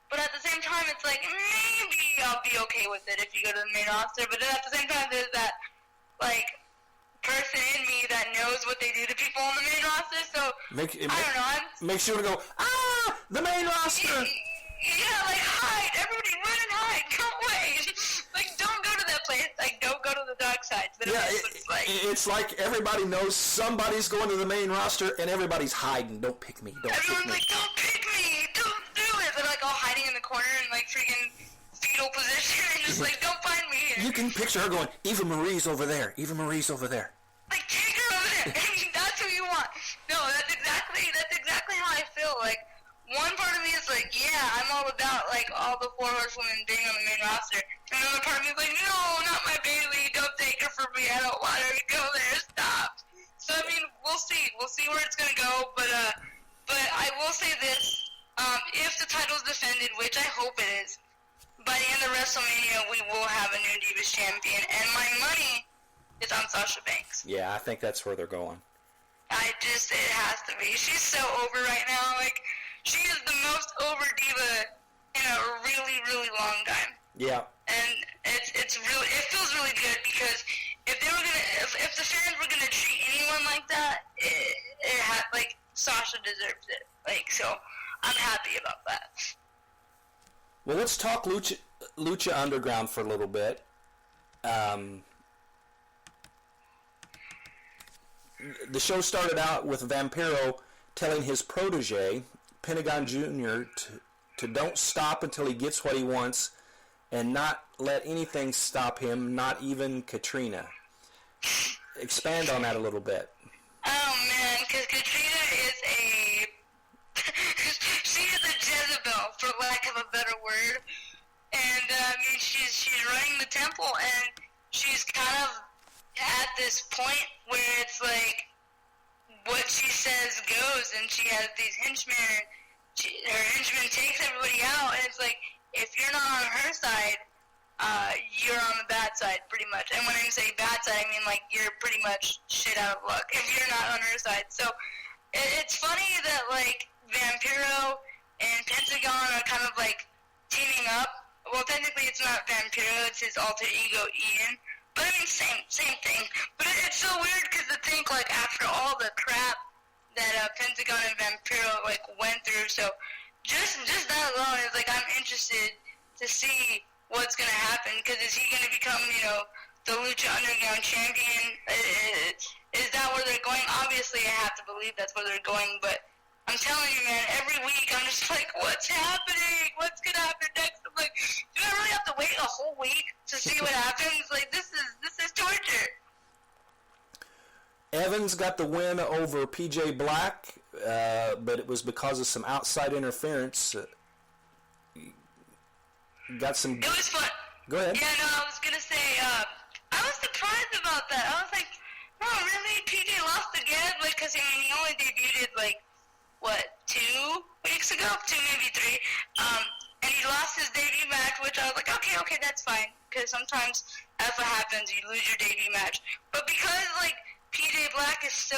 But at the same time, it's like, maybe I'll be okay with it if you go to the main roster. But then at the same time, there's that, like, person in me that knows what they do to people on the main roster. So, I don't know. Makes you want to go, the main roster. Yeah, like, hide. Everybody run and hide. Go away. Like, don't go to that place. Like, don't go to the dark side. But Yeah, it's like everybody knows somebody's going to the main roster, and everybody's hiding. Don't pick me. Don't pick everyone's me. like, don't pick me. Don't do it. They're, like, all hiding in the corner in, like, freaking fetal position and just, like, don't find me here. You can picture her going, Eva Marie's over there. Eva Marie's over there. Like, take her over there. I mean, that's who you want. No, that's exactly how I feel. Like, one part of me is like, yeah, I'm all about, like, all the 4 horsewomen being on the main roster. And another part of me is like, no, not my Bayley. Don't take her from me. I don't want her to go there. Stop. So, I mean, we'll see. We'll see where it's going to go. But I will say this. If the title's defended, which I hope it is, by the end of WrestleMania, we will have a new Divas champion. And my money is on Sasha Banks. Yeah, I think that's where they're going. It has to be. She's so over right now. Like, she is the most over diva in a really, really long time. Yeah. And it feels really good because if the fans were gonna treat anyone like that, like, Sasha deserves it. Like, so I'm happy about that. Well, let's talk Lucha Underground for a little bit. The show started out with Vampiro telling his protege, Pentagon Jr., to don't stop until he gets what he wants and not let anything stop him, not even Katrina. Expand on that a little bit. Oh, man, because Katrina is she is a Jezebel, for lack of a better word. And, I mean, she's running the temple, and she's kind of at this point where it's like what she says goes, and she has these henchmen, and her henchmen takes everybody out, and it's like, if you're not on her side, you're on the bad side, pretty much. And when I say bad side, I mean, like, you're pretty much shit out of luck if you're not on her side. So it's funny that, like, Vampiro and Pentagon are kind of, like, teaming up. Well, technically it's not Vampiro, it's his alter ego, Ian. But I mean, same thing. But it's so weird because to think, like, after all the crap that Pentagon and Vampiro, like, went through, so just that alone is, like, I'm interested to see what's going to happen, because is he going to become, you know, the Lucha Underground champion? Is that where they're going? Obviously, I have to believe that's where they're going, but I'm telling you, man, every week I'm just like, what's happening? What's going to happen next? I'm like, do I really have to wait a whole week to see what happens? Like, this is torture. Evans got the win over PJ Black, but it was because of some outside interference. Got some... It was fun. Go ahead. Yeah, no, I was going to say, I was surprised about that. I was like, oh, really? PJ lost again? Like, because, I mean, he only debuted, like, what, 2 weeks ago? 2, maybe 3. And he lost his debut match, which I was like, okay, that's fine. Because sometimes that's what happens. You lose your debut match. But because, like, PJ Black is so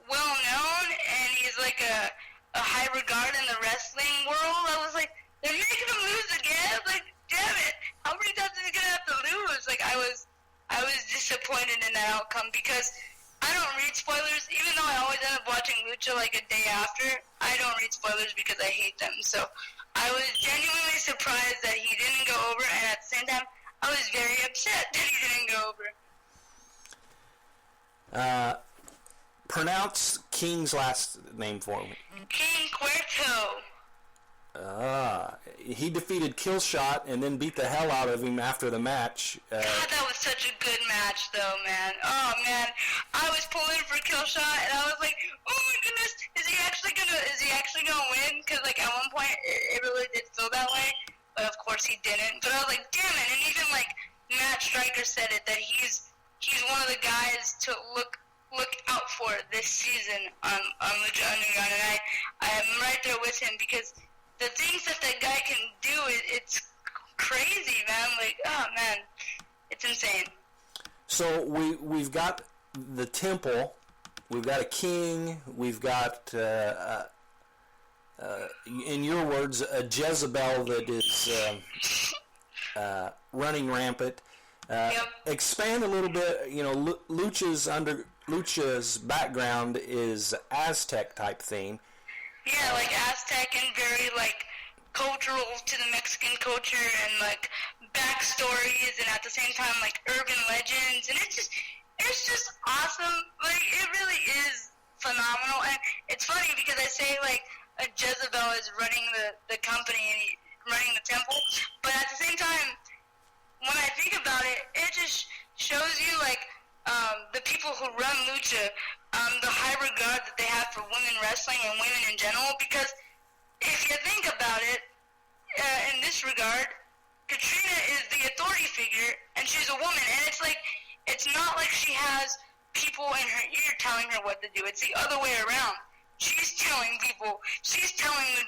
well known and he's, like, a high regard in the wrestling world, I was like, they're making him lose again? Like, damn it. How many times is he going to have to lose? Like, I was disappointed in that outcome because I don't read spoilers. Even though I always end up watching Lucha, like, a day after, I don't read spoilers because I hate them. So I was genuinely surprised that he didn't go over, and at the same time, I was very upset that he didn't go over. Pronounce King's last name for me. King Cuerto. he defeated Killshot and then beat the hell out of him after the match. God, that was such a good match, though, man. Oh man, I was pulling for Killshot, and I was like, oh my goodness, is he actually gonna win? Because like at one point it really did feel that way, but of course he didn't. But I was like, damn it! And even like Matt Striker said it, that he's one of the guys to look out for this season on Lucha Underground, and I am right there with him, because the things that guy can do, it's crazy, man. Like, oh man, it's insane. So we've got the Temple, we've got a King, we've got, in your words, a Jezebel that is running rampant. Yep. Expand a little bit. You know, Lucha's background is Aztec type theme. Yeah, like Aztec, and very like cultural to the Mexican culture, and like backstories, and at the same time like urban legends, and it's just awesome. Like, it really is phenomenal. And it's funny because I say like a Jezebel is running the company and running the temple, but at the same time, when I think about it, it just shows you like the people who run Lucha, the high regard that they have for women wrestling and women in general. Because if you think about it, in this regard, Katrina is the authority figure, and she's a woman, and it's like, it's not like she has people in her ear telling her what to do. It's the other way around. She's telling the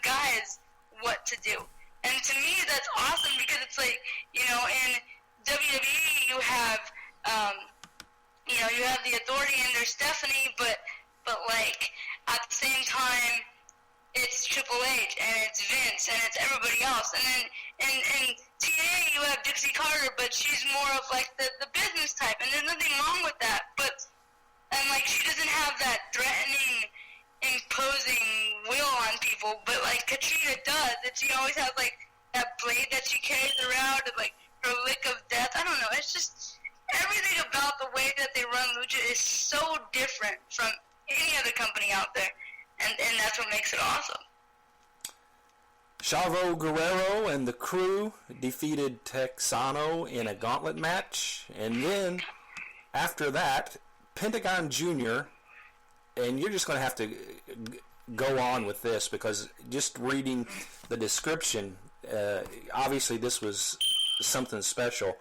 guys what to do. And to me, that's awesome, because it's like, you know, in WWE you have the authority, and there's Stephanie, but like at the same time, it's Triple H, and it's Vince, and it's everybody else. And then in TNA you have Dixie Carter, but she's more of like the business type, and there's nothing wrong with that. And like, she doesn't have that threatening, imposing will on people, but like Katrina does. She always has like that blade that she carries around, and like her lick of death. I don't know. It's just everything about the way that they run Lucha is so different from any other company out there, and that's what makes it awesome. Chavo Guerrero and the Crew defeated Texano in a gauntlet match, and then after that, Pentagon Jr., and you're just going to have to go on with this, because just reading the description, obviously this was something special.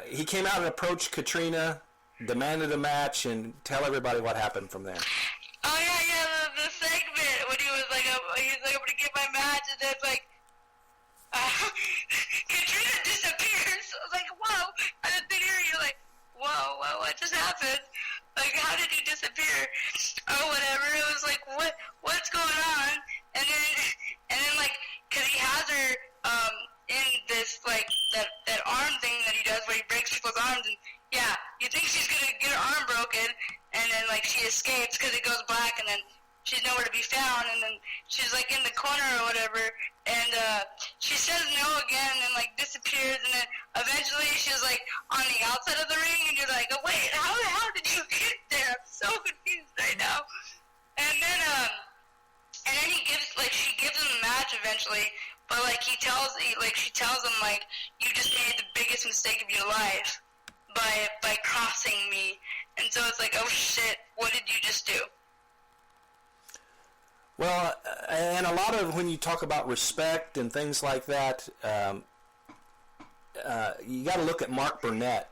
He came out and approached Katrina, demanded a match, and tell everybody what happened from there. Oh yeah, the segment when he was like, I'm gonna get my match, and then like, Katrina disappears. I was like, whoa! I didn't hear you. Like, whoa, what just happened? Like, how did he disappear? Or whatever. It was like, what's going on? And then like, cause he has her in this like that arm thing that he does where he breaks people's arms, and yeah, you think she's gonna get her arm broken, and then like she escapes because it goes black, and then she's nowhere to be found, and then she's like in the corner or whatever, and she says no again, and then like disappears, and then eventually she's like on the outside of the ring, and you're like, oh, wait, how the hell did you get there? I'm so confused right now. And then she gives him the match eventually, but like she tells him like, you just made the biggest mistake of your life by crossing me. And so it's like, oh shit, what did you just do? Well, and a lot of, when you talk about respect and things like that, you got to look at Mark Burnett,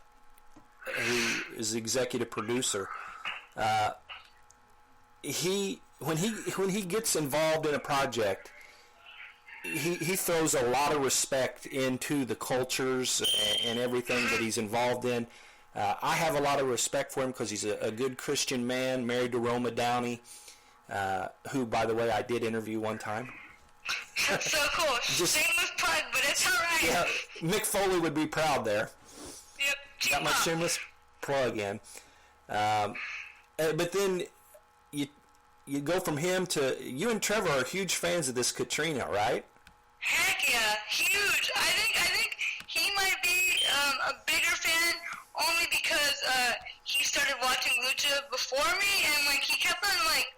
who is the executive producer. When he gets involved in a project, he throws a lot of respect into the cultures and everything that he's involved in. I have a lot of respect for him because he's a good Christian man, married to Roma Downey, who, by the way, I did interview one time. That's so cool. Shameless plug, but it's all right. Yeah, Mick Foley would be proud there. Yep. Got my shameless plug in. But then you go from him to, you and Trevor are huge fans of this Katrina, right? Heck yeah, huge. I think he might be a bigger fan only because he started watching Lucha before me, and like he kept on like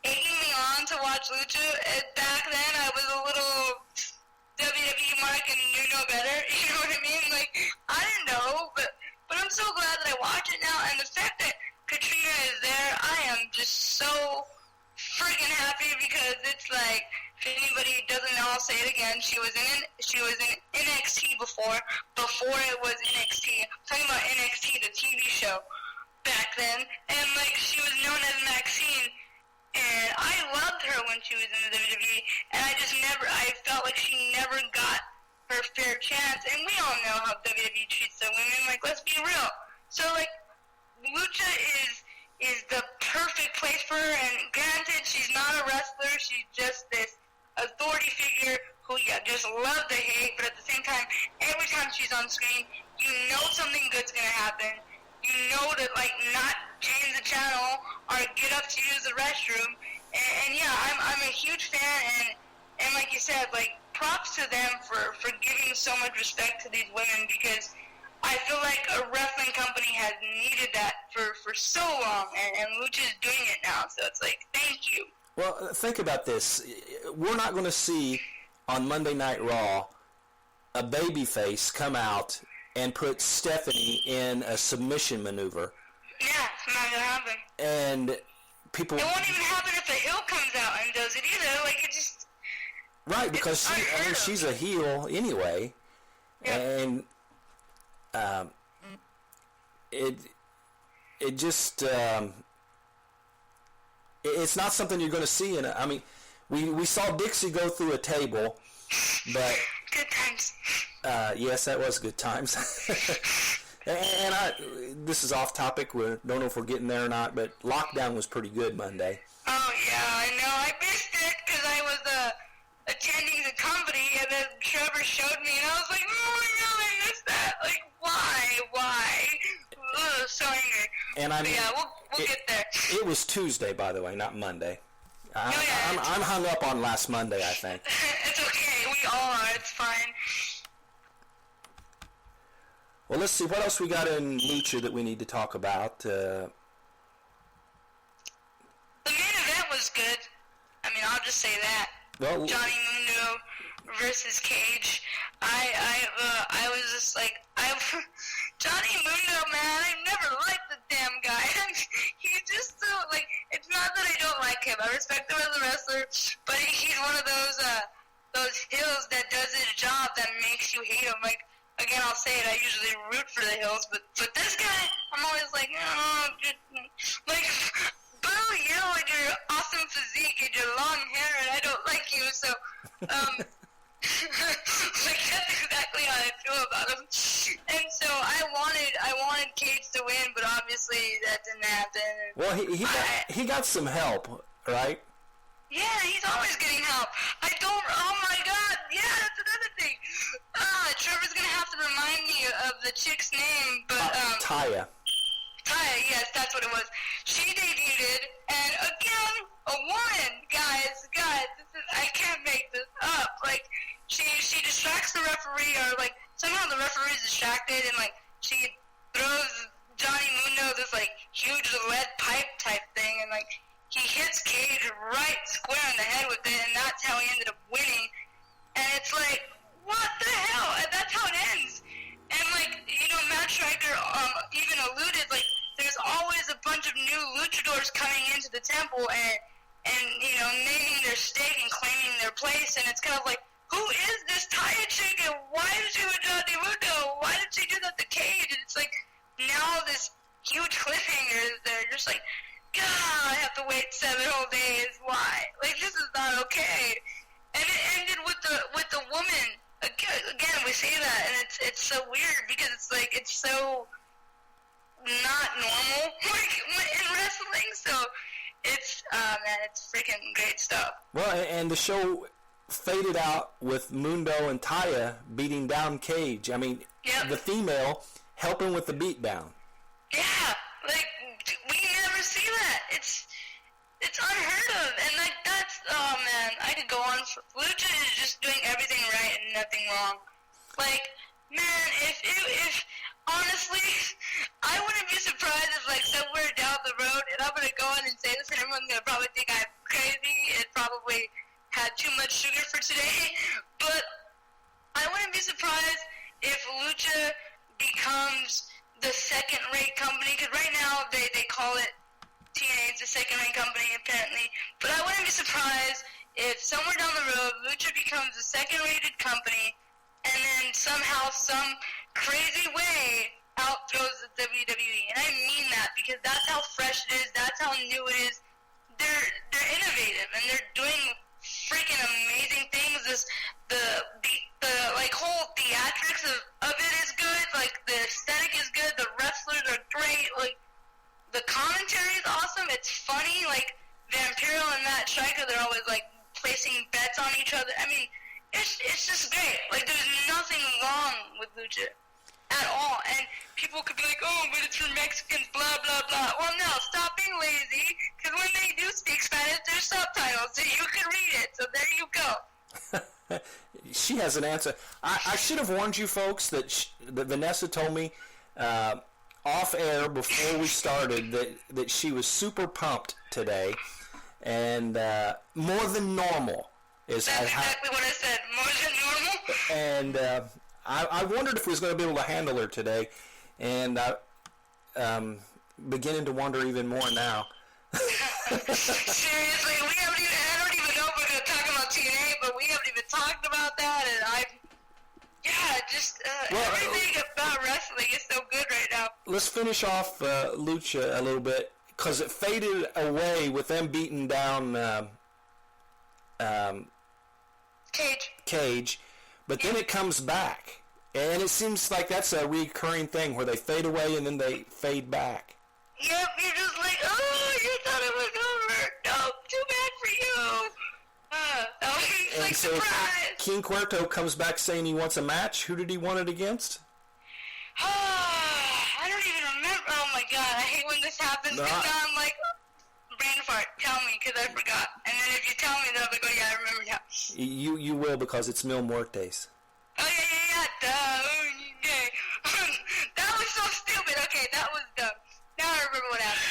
egging me on to watch Lucha. And back then I was a little I'll say it again. She was in NXT before it was NXT. I'm talking about NXT, the TV show back then, and like she was known as Maxine. And I loved her when she was in the WWE, and I felt like she never got her fair chance. And we all know how WWE treats their women. Like, let's be real. So like, Lucha is the perfect place for her. And granted, she's not a wrestler. She's just this authority figure who you just love to hate. But at the same time, every time she's on screen, you know something good's gonna happen. You know to like not change the channel or get up to use the restroom. And yeah, I'm a huge fan, and like you said, like props to them for giving so much respect to these women, because I feel like a wrestling company has needed that for so long, and Lucha's doing it now. So it's like, thank you. Well, think about this. We're not going to see on Monday Night Raw a babyface come out and put Stephanie in a submission maneuver. Yeah, it's not gonna happen. And people... It won't even happen if the heel comes out and does it either. Like, it just... Right, because she's a heel anyway. Yeah. And it just... it's not something you're going to see in I mean, we saw Dixie go through a table, but... Good times. Yes, that was good times. And this is off topic. We don't know if we're getting there or not, but Lockdown was pretty good Monday. Oh, yeah, I know. I missed it because I was attending the company, and then Trevor showed me, and I was like, oh, my God, I missed that. Like, why? Ugh, so angry. And I mean, yeah, we'll get there. It was Tuesday, by the way, not Monday. I'm hung up on last Monday, I think. It's okay. We all are. It's fine. Well, let's see. What else we got in Lucha that we need to talk about? The main event was good. I mean, I'll just say that. Well, Johnny Mundo versus Cage. I was just like, Johnny Mundo, man, I never liked the damn guy. He's just so, like, it's not that I don't like him. I respect him as a wrestler, but he's one of those heels that does his job that makes you hate him. Like, again, I'll say it, I usually root for the heels, but this guy, I'm always like, oh, like, boo you and your awesome physique and your long hair, and I don't like you, so, like, that's exactly how I feel about him. And so I wanted Cage to win, but obviously that didn't happen. Well, he got some help, right? Yeah, he's always getting help. Oh my God, yeah, that's another thing. Trevor's gonna have to remind me of the chick's name, but, Taya. Taya, yes, that's what it was. She debuted, and again, a woman, guys, I can't make this up. Like, she distracts the referee, or like, somehow the referee's distracted, and like, she throws Johnny Mundo this like, huge lead pipe type thing, and like, he hits Cage right square in the head with it, and that's how he ended up winning. And it's like, what the hell? And that's how it ends. And like, Matt Striker even alluded, like, there's always a bunch of new luchadors coming into the temple and naming their stake and claiming their place. And it's kind of like, who is this Taya chick? And why is she with Johnny Mundo? Why did she do that to Cage? And it's like, now this huge cliffhanger is there. Just like, God, I have to wait 7 whole days. Why? Like, this is not okay. And it ended with the woman. Again, we say that, and it's so weird because it's like, it's so not normal, like, in wrestling. So it's man, it's freaking great stuff. Well, and the show faded out with Mundo and Taya beating down Cage. I mean, yep. The female helping with the beatdown. Yeah, like, we never see that. It's unheard of, and like, that's, oh man, I could go on. Lucha is just doing everything right and nothing wrong. Like, man, if honestly, I wouldn't be surprised if, like, somewhere down the road, and I'm gonna go on and say this, and everyone's gonna probably think I'm crazy and probably had too much sugar for today, but I wouldn't be surprised if Lucha becomes the second-rate company, because right now they call it TNA, it's a second-rate company, apparently. But I wouldn't be surprised if somewhere down the road Lucha becomes a second-rated company, and then somehow, some crazy way outthrows the WWE, and I mean that because that's how fresh it is, that's how new it is. They're innovative and they're doing freaking amazing things. The like whole theatrics of it is good. Like the aesthetic is good. The wrestlers are great. Like the commentary is awesome. It's funny. Like Vampiro and Matt Striker, they're always like placing bets on each other. I mean, it's just great. Like there's nothing wrong with Lucha at all. And people could be like, oh, but it's for Mexicans, blah, blah, blah. Well, no, stop being lazy, because when they do speak Spanish, there's subtitles, so you can read it. So there you go. She has an answer. I should have warned you folks that Vanessa told me off air before we started that she was super pumped today, and more than normal. That's exactly what I said, more than normal. And I wondered if we was going to be able to handle her today, and I'm beginning to wonder even more now. Seriously, I don't even know if we're going to talk about TNA, but we haven't even talked about that, and everything about wrestling is so good right now. Let's finish off Lucha a little bit, because it faded away with them beating down Cage, but then it comes back, and it seems like that's a recurring thing where they fade away and then they fade back. Yep, you're just like, oh, you thought it was over. No, too bad for you. That was like so surprise. King Cuerto comes back saying he wants a match. Who did he want it against? I don't even remember. Oh my god, I hate when this happens. No, Because now I'm like, brain fart. Tell me, because I forgot. And then if you tell me, then I'll be like, oh yeah, I remember now. You will, because it's Mil Muertes. Oh yeah, duh. Oh, yeah. That was so stupid. Okay, that was dumb. Now I remember what happened.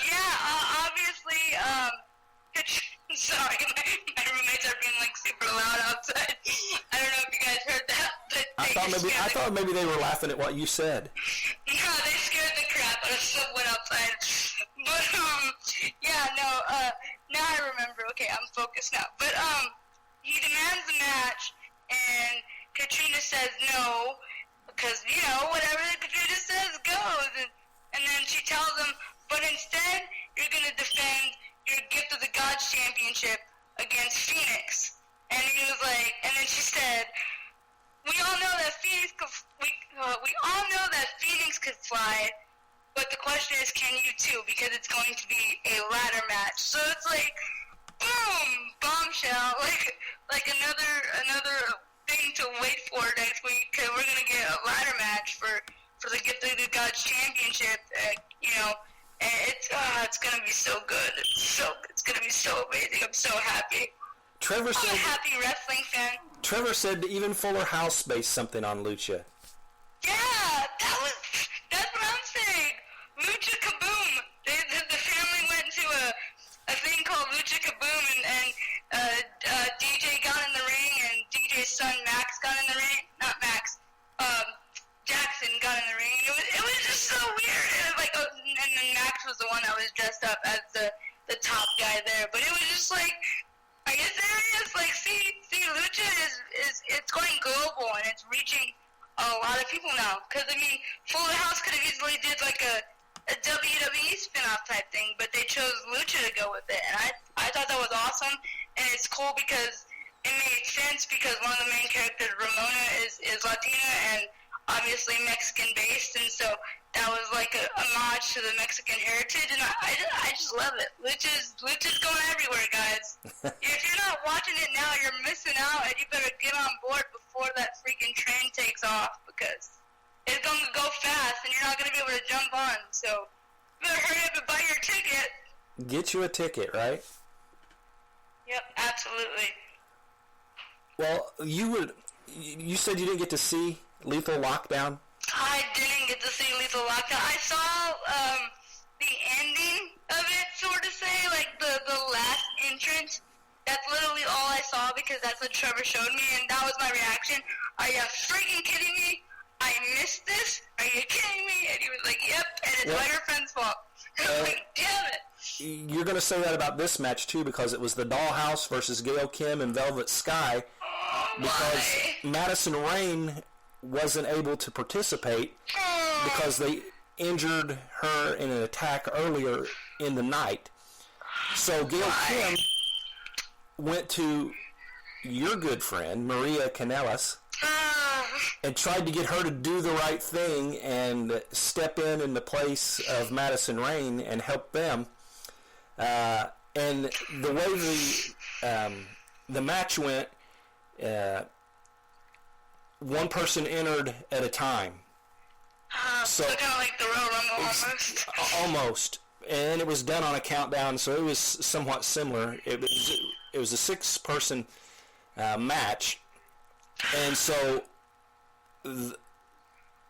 Yeah, obviously, sorry, my roommates are being like super loud outside. I don't know if you guys heard that, but I thought maybe they were laughing at what you said. No, they scared the crap out of someone outside. But now I remember. Okay, I'm focused now. But he demands the match, and Katrina says no, because whatever Katrina says goes, and then she tells him, but instead you're gonna defend your Gift of the Gods championship against Phoenix. And he was like, and then she said, we all know that Phoenix could fly, but the question is, can you too? Because it's going to be a ladder match. So it's like, boom, bombshell, like another thing to wait for next week. Cause we're gonna get a ladder match for the Gift of the Gods championship. And it's gonna be so good. It's gonna be so amazing. I'm so happy. I'm a happy wrestling fan. Trevor said even Fuller House based something on Lucha. Yeah, that's what I'm saying. Lucha Kaboom. The family went to a thing called Lucha Kaboom, and DJ got in the ring, and DJ's son Max got in the ring. Not Max. Jackson got in the ring. It was just so weird. It was like, and then Max was the one that was dressed up as the top guy there. But it was just like, are you serious? Like, see, Lucha is it's going global, and it's reaching a lot of people now. Because, I mean, Fuller House could have easily did like a WWE spin-off type thing, but they chose Lucha to go with it. And I thought that was awesome, and it's cool because it made sense, because one of the main characters, Ramona, is Latina and obviously Mexican-based, and so that was like a homage to the Mexican heritage, and I just love it. Lucha's going everywhere, guys. If you're not watching it now, you're missing out, and you better get on board before that freaking train takes off, because it's going to go fast, and you're not going to be able to jump on, so you better hurry up and buy your ticket. Get you a ticket, right? Yep, absolutely. Well, you said you didn't get to see Lethal Lockdown? I didn't get to see Lethal Lockdown. I saw the ending of it, sort of say, like the last entrance. That's literally all I saw, because that's what Trevor showed me, and that was my reaction. Are you freaking kidding me? I missed this? Are you kidding me? And he was like, yep, and it's Well, all your friend's fault. I was like, damn it. You're going to say that about this match, too, because it was the Dollhouse versus Gail Kim and Velvet Sky, because Madison Rayne wasn't able to participate because they injured her in an attack earlier in the night. So Gail Kim went to your good friend, Maria Kanellis, and tried to get her to do the right thing and step in the place of Madison Rayne and help them. And the way the match went, one person entered at a time. So kind of like the Royal Rumble almost. Almost. And it was done on a countdown, so it was somewhat similar. It was a 6-person match. And so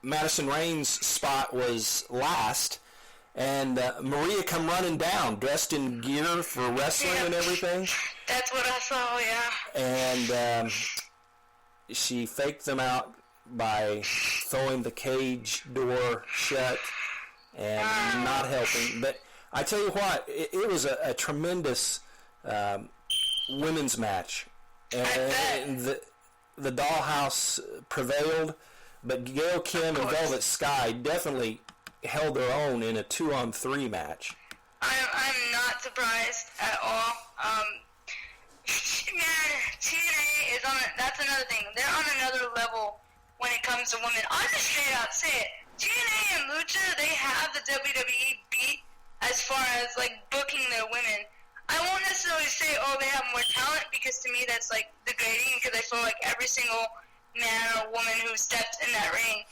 Madison Rayne's spot was last, and Maria come running down, dressed in gear for wrestling and everything. That's what I saw, yeah. And she faked them out by throwing the cage door shut and not helping. But I tell you what, it was a tremendous women's match. And the Dollhouse prevailed, but Gail Kim and Velvet Sky definitely held their own in a 2-on-3 match. I'm not surprised at all. Man, TNA is that's another thing. They're on another level when it comes to women. I'll just straight out say it. TNA and Lucha, they have the WWE beat as far as, like, booking their women. I won't necessarily say, oh, they have more talent, because to me that's, like, degrading, because I feel like every single man or woman who steps in that ring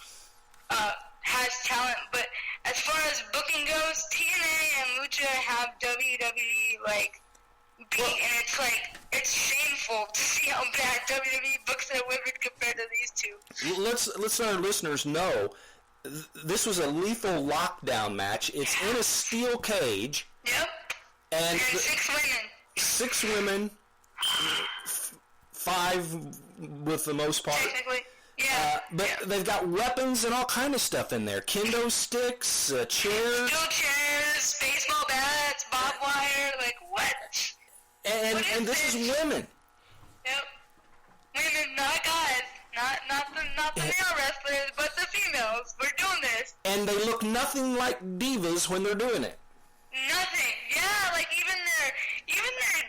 has talent. But as far as booking goes, TNA and Lucha have WWE, like, beat, and it's, like, it's shameful to see how bad WWE books their women compared to these two. Let's let our listeners know, this was a lethal lockdown match. It's in a steel cage. Yep. And 6 women. 6 women, 5 with the most part. Technically, yeah. But they've got weapons and all kind of stuff in there. Kendo sticks, chairs. Steel chairs, baseball bats, barbed wire, like what? And this is women. Yep. Women, not guys. Not the male wrestlers, but the females. We're doing this. And they look nothing like divas when they're doing it. Nothing. Yeah, like even their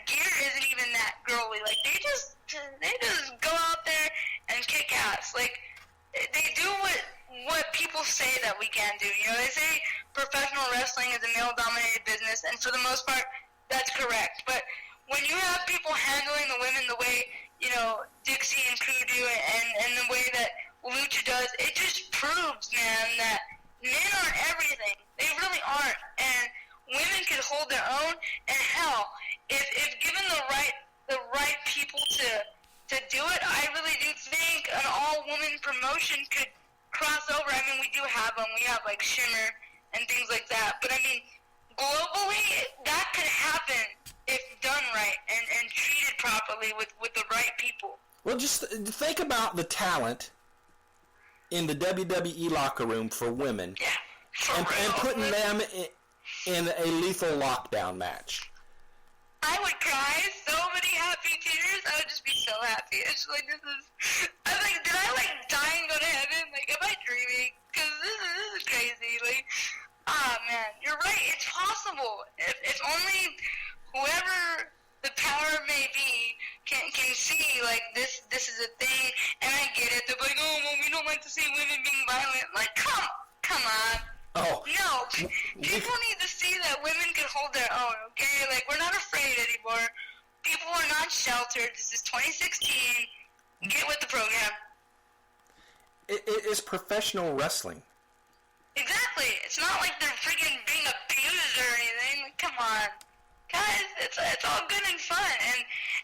gear isn't even that girly. Like they just go out there and kick ass. Like they do what people say that we can do. You know, they say professional wrestling is a male-dominated business, and for the most part, that's correct. But when you have people handling the women the way, you know, Dixie and Crew do it, and the way that Lucha does, it just proves, man, that men aren't everything. They really aren't. And women can hold their own, and hell, if given the right people to do it, I really do think an all-woman promotion could cross over. I mean, we do have them. We have, like, Shimmer and things like that. But, I mean, globally, that could happen if done right and treated properly with the right people. Well, just think about the talent in the WWE locker room for women, and putting them in a lethal lockdown match. I would cry so many happy tears. I would just be so happy. It's like, I was like, did I, like, die and go to heaven? Like, am I dreaming? Because this is crazy. Like, man, you're right. It's possible. If only whoever the power may be can see, like, this is a thing. And I get it. They're like, oh, well, we don't like to see women being violent. Like, come on. Oh. No, people need to see that women can hold their own, okay? Like, we're not afraid anymore. People are not sheltered. This is 2016. Get with the program. It is professional wrestling. Exactly. It's not like they're freaking being abused or anything. Like, come on. Guys, it's all good and fun.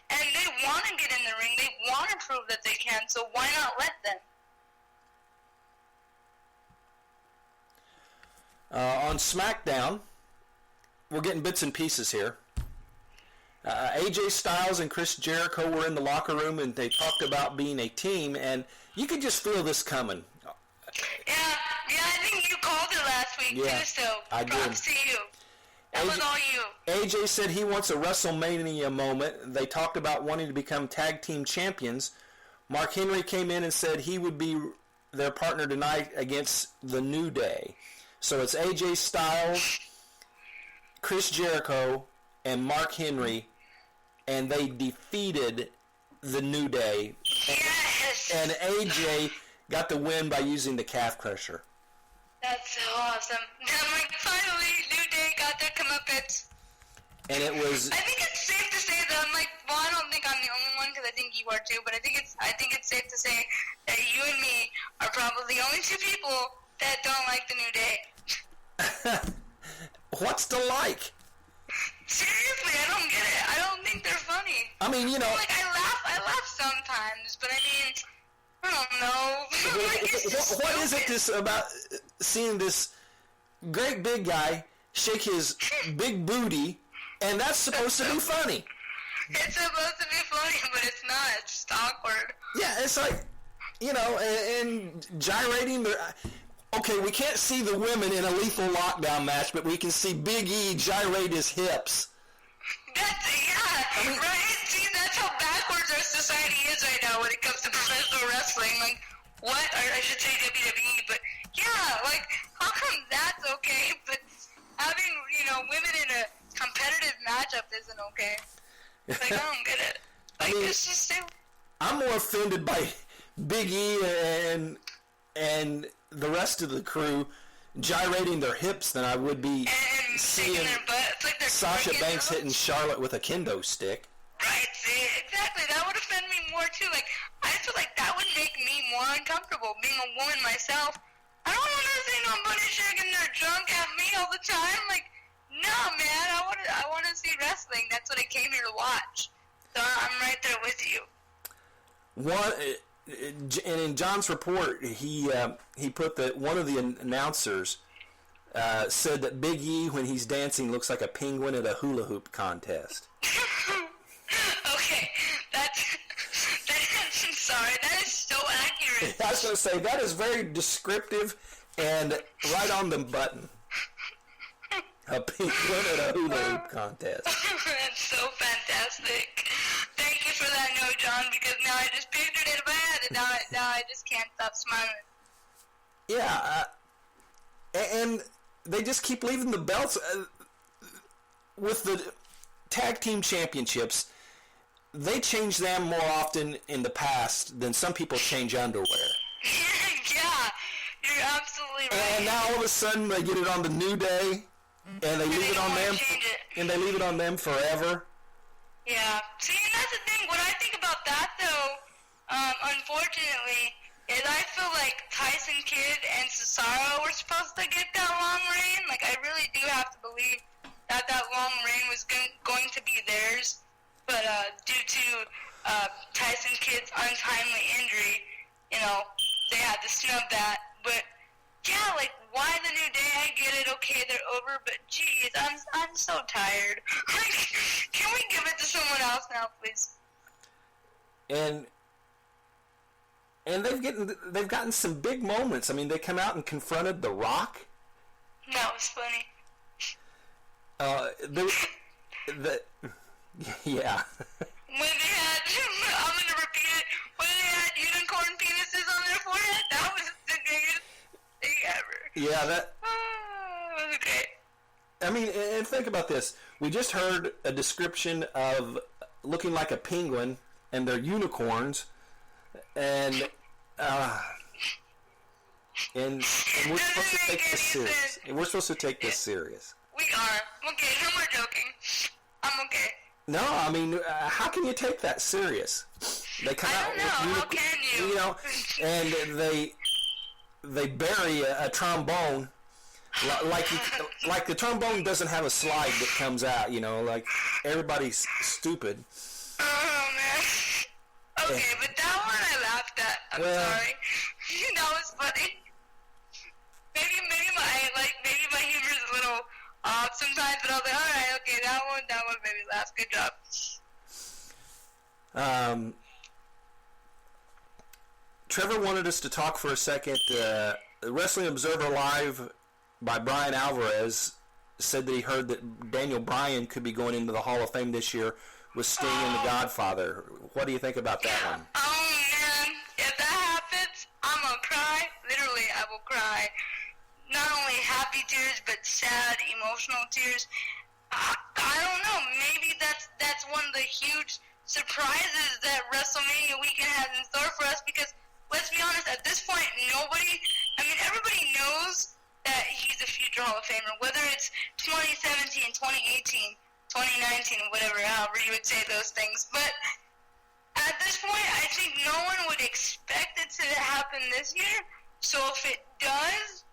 And they want to get in the ring. They want to prove that they can, so why not let them? On SmackDown, we're getting bits and pieces here. AJ Styles and Chris Jericho were in the locker room, and they talked about being a team, and you could just feel this coming. Yeah, I think you called it last week Yeah, too, so I did. props to you. That was all you. AJ said he wants a WrestleMania moment. They talked about wanting to become tag team champions. Mark Henry came in and said he would be their partner tonight against the New Day. So it's AJ Styles, Chris Jericho, and Mark Henry, and they defeated the New Day. Yes! And AJ got the win by using the calf crusher. That's so awesome. I'm like, finally, New Day got their comeuppance. And it was... I think it's safe to say that I'm like, well, I don't think I'm the only one because I think you are too, but I think it's safe to say that you and me are probably the only two people that don't like the New Day. What's to like? Seriously, I don't get it. I don't think they're funny. I mean, you know... Like, I laugh sometimes, but I mean, I don't know. Like, it's just what is it stupid. this about seeing this great big guy shake his big booty, and that's supposed to be funny? It's supposed to be funny, but it's not. It's just awkward. Yeah, it's like, you know, and gyrating the... Okay, we can't see the women in a Lethal Lockdown match, but we can see Big E gyrate his hips. Right? See, that's how backwards our society is right now when it comes to professional wrestling. Like, what? Or I should say WWE, but yeah, like, how come that's okay, but having, women in a competitive matchup isn't okay? Like, I don't get it. Like, it's just... I'm more offended by Big E and the rest of the crew gyrating their hips than I would be and seeing shaking their butt. It's like they're Sasha freaking Banks out. hitting Charlotte with a kendo stick. Right, see, exactly. That would offend me more, too. Like, I feel like that would make me more uncomfortable, being a woman myself. I don't want to see nobody shaking their junk at me all the time. Like, no, man, I want to see wrestling. That's what I came here to watch. So I'm right there with you. And in John's report, he put that one of the announcers said that Big E, when he's dancing, looks like a penguin at a hula hoop contest. Okay, sorry, that is so accurate. I was going to say, that is very descriptive and right on the button. A penguin at a hula hoop contest. That's so fantastic. Thank you for that note, John, because now I just pictured it in my head, and now I just can't stop smiling. Yeah, and they just keep leaving the belts. With the tag team championships, they change them more often in the past than some people change underwear. Yeah, you're absolutely right. And now all of a sudden they get it on the New Day, and they leave it on them, Change it. and they leave it on them forever. Yeah. See, and that's the thing. What I think about that, though, unfortunately, is I feel like Tyson Kidd and Cesaro were supposed to get that long reign. Like, I really do have to believe that long reign was going to be theirs. But due to Tyson Kidd's untimely injury, they had to snub that. But, yeah, like, why the New Day? I get it. Okay, they're over. But, geez, I'm so tired. Like, can we give it to someone else now, please? And they've gotten some big moments. I mean, they come out and confronted The Rock. That was funny. Yeah. When they had, I'm going to repeat it, when they had unicorn penises on their forehead, that was the biggest thing ever. Yeah, that... It was great. I mean, and think about this. We just heard a description of looking like a penguin, and they're unicorns, and we're supposed to take this serious. We're supposed to take this serious. We are. Okay, no more joking. I'm okay. No, I mean, how can you take that serious? They come I out don't know. How can you? And they bury a trombone. Like the trombone doesn't have a slide that comes out, like everybody's stupid. Oh, man. Okay, but that one I laughed at. I'm sorry. That was funny. Maybe my humor is a little off sometimes, but I was like, alright, okay, that one made me laugh. Good job. Trevor wanted us to talk for a second. Wrestling Observer Live by Brian Alvarez said that he heard that Daniel Bryan could be going into the Hall of Fame this year with Sting and The Godfather. What do you think about that one? Oh, man. If that happens, I'm going to cry. Literally, I will cry. Not only happy tears, but sad, emotional tears. I don't know. Maybe that's one of the huge surprises that WrestleMania weekend has in store for us, because let's be honest, at this point, everybody knows that he's a future Hall of Famer, whether it's 2017, 2018, 2019, whatever, however you would say those things. But at this point, I think no one would expect it to happen this year. So if it does,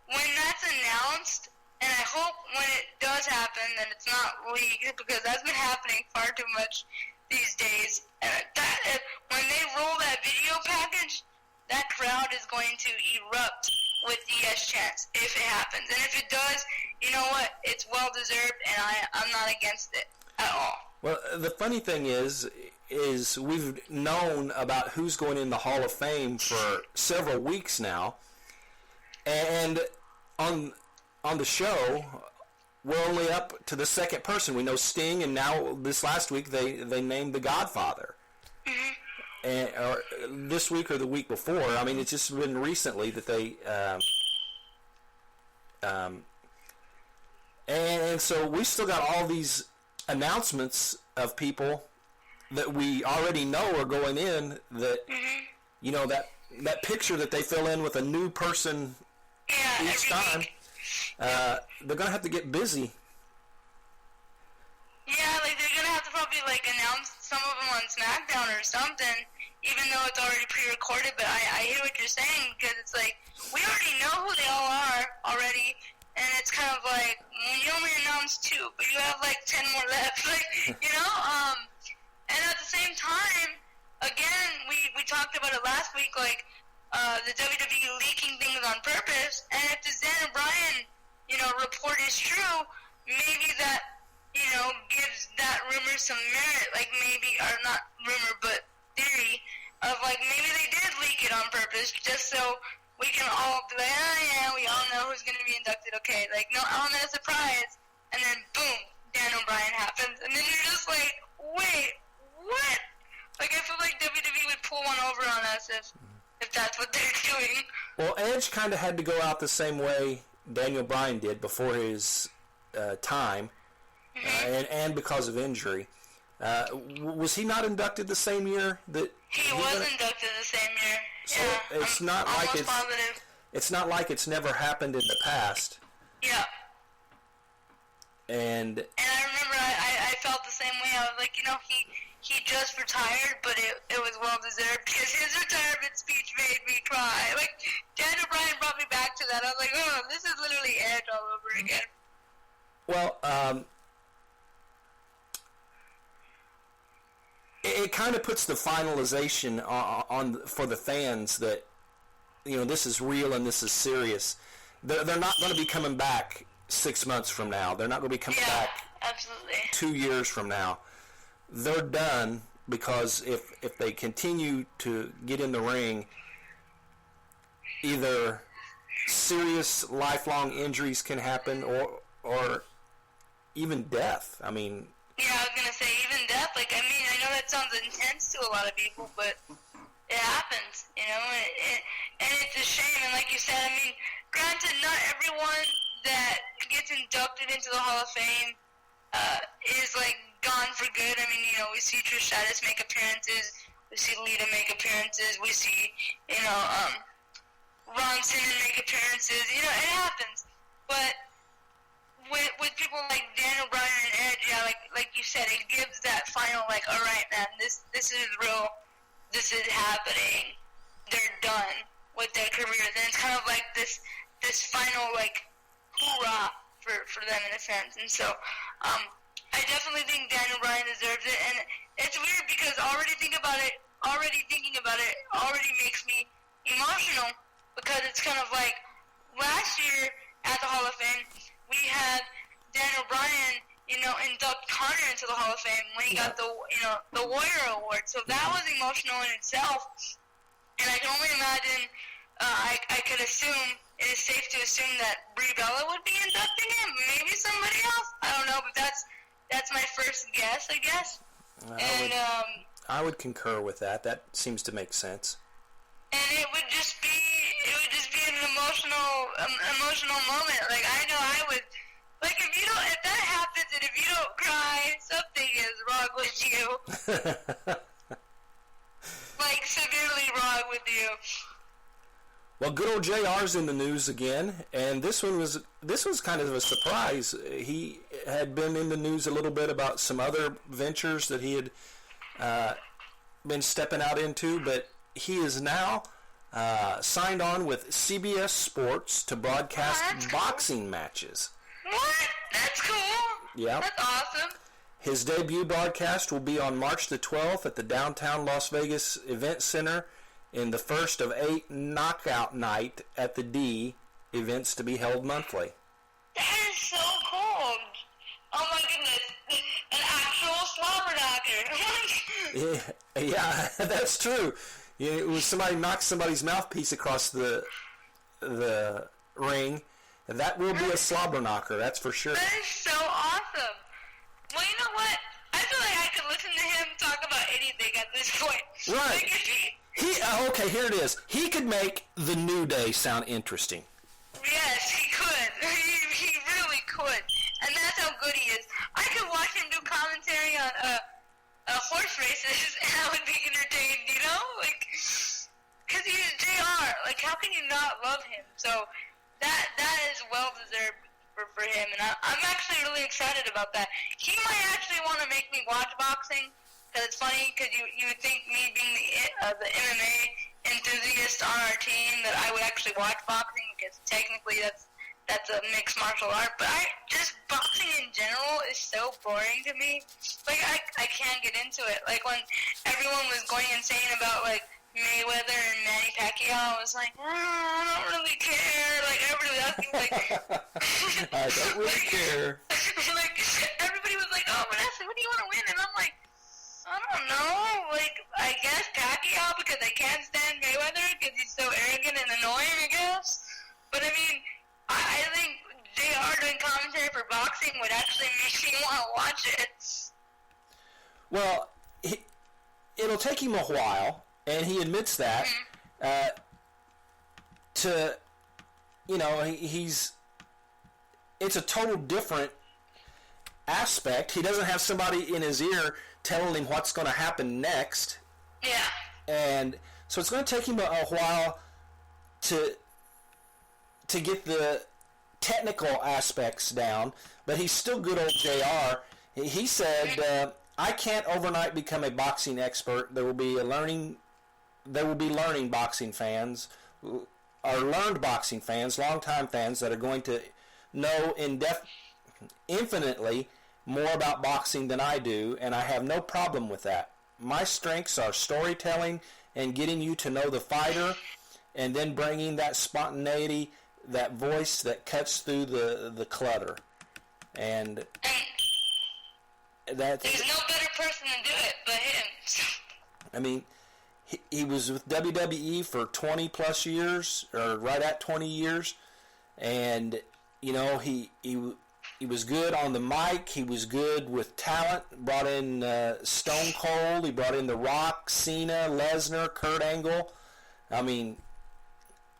when that's announced, and I hope when it does happen that it's not leaked, because that's been happening far too much these days. And when they roll that video package, that crowd is going to erupt with the yes chants if it happens. And if it does, you know what? It's well deserved, and I'm not against it at all. Well, the funny thing is we've known about who's going in the Hall of Fame for several weeks now, and on the show, we're only up to the second person. We know Sting, and now this last week they named The Godfather. Mm-hmm. Or this week or the week before. I mean, it's just been recently that they... and so we still got all these announcements of people that we already know are going in that, mm-hmm. you know, that picture that they fill in with a new person each time. They're going to have to get busy. Yeah, like they're going to have to probably like announce some of them on SmackDown or something, even though it's already pre-recorded. But I hear what you're saying, because it's like we already know who they all are already, and it's kind of like you only announced 2, but you have like 10 more left, like, you know. And at the same time, again, we talked about it last week, like the WWE leaking things on purpose. And if the Daniel Bryan, report is true, maybe that, gives that rumor some merit, like maybe, or not rumor, but theory of like maybe they did leak it on purpose just so we can all be like, oh yeah, we all know who's going to be inducted, okay, like no element of surprise, and then boom, Daniel Bryan happens, and then you're just like, wait, what? Like, I feel like WWE would pull one over on us if that's what they're doing. Well, Edge kind of had to go out the same way Daniel Bryan did before his time, mm-hmm. and because of injury. Was he not inducted the same year that he was inducted the same year? So yeah, it's not like positive. It's not like it's never happened in the past. Yeah. And I remember I felt the same way. I was like, he just retired, but it was well deserved, because his retirement speech made me cry. Like, Daniel Bryan brought me back to that. I was like, oh, this is literally Edge all over again. Well, it kind of puts the finalization on for the fans that, this is real and this is serious. They're not going to be coming back 6 months from now. They're not going to be coming back absolutely 2 years from now. They're done, because if they continue to get in the ring, either serious lifelong injuries can happen or even death. I mean... Yeah, I was going to say, even death. Like, I know that sounds intense to a lot of people, but it happens, and it's a shame. And like you said, granted, not everyone that gets inducted into the Hall of Fame is, like, gone for good. We see Trish Stratus make appearances. We see Lita make appearances. We see, Ron Simmons make appearances. It happens. But with people like Daniel Bryan and Edge, yeah, like you said, it gives that final, like, all right, man, this is real. This is happening. They're done with their career. Then it's kind of like this final, like, hoorah for them in a sense. And so, I definitely think Daniel Bryan deserves it. And it's weird because already thinking about it already makes me emotional, because it's kind of like last year at the Hall of Fame, we had Daniel Bryan, induct Connor into the Hall of Fame when he got the Warrior Award. So that was emotional in itself. And I can only imagine, I could assume, it is safe to assume that Brie Bella would be inducting him. Maybe somebody else. I don't know, but that's my first guess, I guess. I would concur with that. That seems to make sense. And it would just be an emotional moment. Like, I know I would, like, if that happens and if you don't cry, something is wrong with you. Like, severely wrong with you. Well, good old JR's in the news again, and this was kind of a surprise. He had been in the news a little bit about some other ventures that he had been stepping out into, but he is now signed on with CBS Sports to broadcast boxing matches. What? That's cool. Yeah. That's awesome. His debut broadcast will be on March the 12th at the downtown Las Vegas Event Center in the first of 8 knockout night at the D events to be held monthly. That is so cool. Oh my goodness. An actual slobber knocker. Yeah, that's true. It was somebody knocked somebody's mouthpiece across the ring, and that will be a slobber knocker, that's for sure. That is so awesome. Well, you know what? I feel like I could listen to him talk about anything at this point. Right. Like, Okay, here it is. He could make the New Day sound interesting. yes, he could. He really could. And that's how good he is. I could watch him do commentary on horse races, and I would be entertained, you know? Like, because he's JR. Like, how can you not love him? So that is well-deserved for him, and I'm actually really excited about that. He might actually want to make me watch boxing, because it's funny, because you would think me being the MMA enthusiast on our team that I would actually watch boxing, because technically that's a mixed martial art, but boxing in general is so boring to me. Like, I can't get into it. Like, when everyone was going insane about, like, Mayweather and Manny Pacquiao, I was like, I don't really care. Like, everybody was asking, like... I don't really care. Like, everybody was like, oh, Vanessa, who do you want to win? And I'm like, I don't know. Like, I guess Pacquiao, because I can't stand Mayweather, because he's so arrogant and annoying, I guess. But, I mean, I think JR doing commentary for boxing would actually make me want to watch it. Well, it'll take him a while, and he admits that. It's a total different aspect. He doesn't have somebody in his ear telling him what's going to happen next. Yeah. And so it's going to take him a while to get the technical aspects down, but he's still good old JR. He said, I can't overnight become a boxing expert. There will be learning boxing fans, or learned boxing fans, longtime fans that are going to know infinitely more about boxing than I do, and I have no problem with that. My strengths are storytelling and getting you to know the fighter, and then bringing that spontaneity, that voice that cuts through the clutter. And that's... There's no better person to do it but him. I mean, he was with WWE for 20 plus years, or right at 20 years, and you know, he was good on the mic. He was good with talent. Brought in Stone Cold. He brought in The Rock, Cena, Lesnar, Kurt Angle. I mean,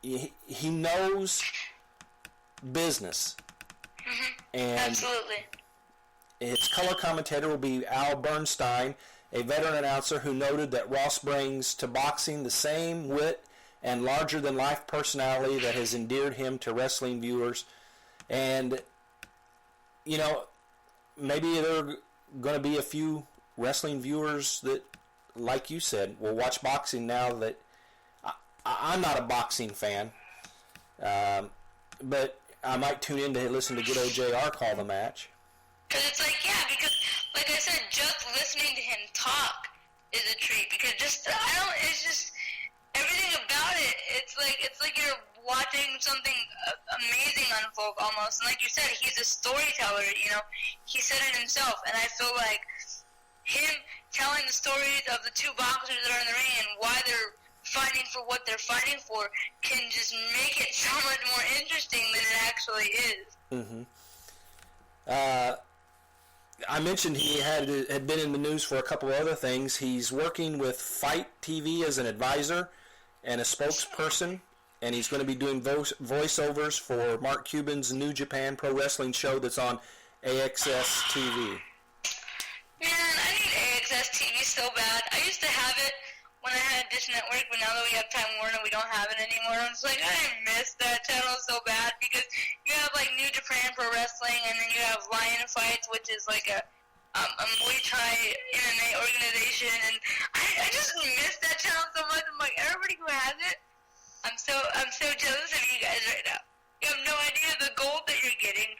he knows business. And Absolutely. his color commentator will be Al Bernstein, a veteran announcer who noted that Ross brings to boxing the same wit and larger-than-life personality that has endeared him to wrestling viewers. And, you know, maybe there are going to be a few wrestling viewers that, like you said, will watch boxing now that I'm not a boxing fan. But I might tune in to listen to good old JR call the match. Because it's like, yeah, because, like I said, just listening to him talk is a treat. Because it's just, everything about it, it's like you're watching something amazing unfold almost. And like you said, he's a storyteller, you know. He said it himself. And I feel like him telling the stories of the two boxers that are in the ring and why they're fighting for what they're fighting for can just make it so much more interesting than it actually is. I mentioned he had been in the news for a couple of other things. He's working with Fight TV as an advisor and a spokesperson, and he's going to be doing voiceovers for Mark Cuban's New Japan Pro Wrestling show that's on AXS TV. Man, I need AXS TV so bad. I used to have it when I had Dish Network, but now that we have Time Warner, we don't have it anymore. I'm just like, I miss that channel so bad because you have like New Japan Pro Wrestling, and then you have Lion Fights, which is like a Muay Thai MMA organization, and I just miss that channel so much. I'm like, everybody who has it, I'm so jealous of you guys right now. You have no idea the gold that you're getting.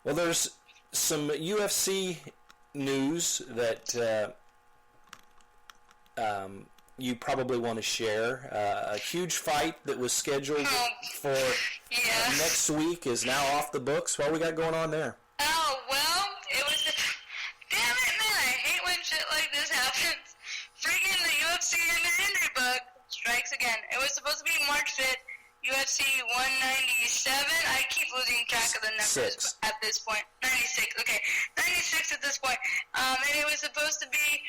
Well, there's some UFC news that you probably want to share. A huge fight that was scheduled for next week is now off the books. What we got going on there? Oh, well, it was damn it, man, I hate when shit like this happens. Freaking the UFC and the injury bug strikes again. It was supposed to be March 5th, UFC 197. I keep losing track of the numbers at this point. 96, okay. 96 at this point. And it was supposed to be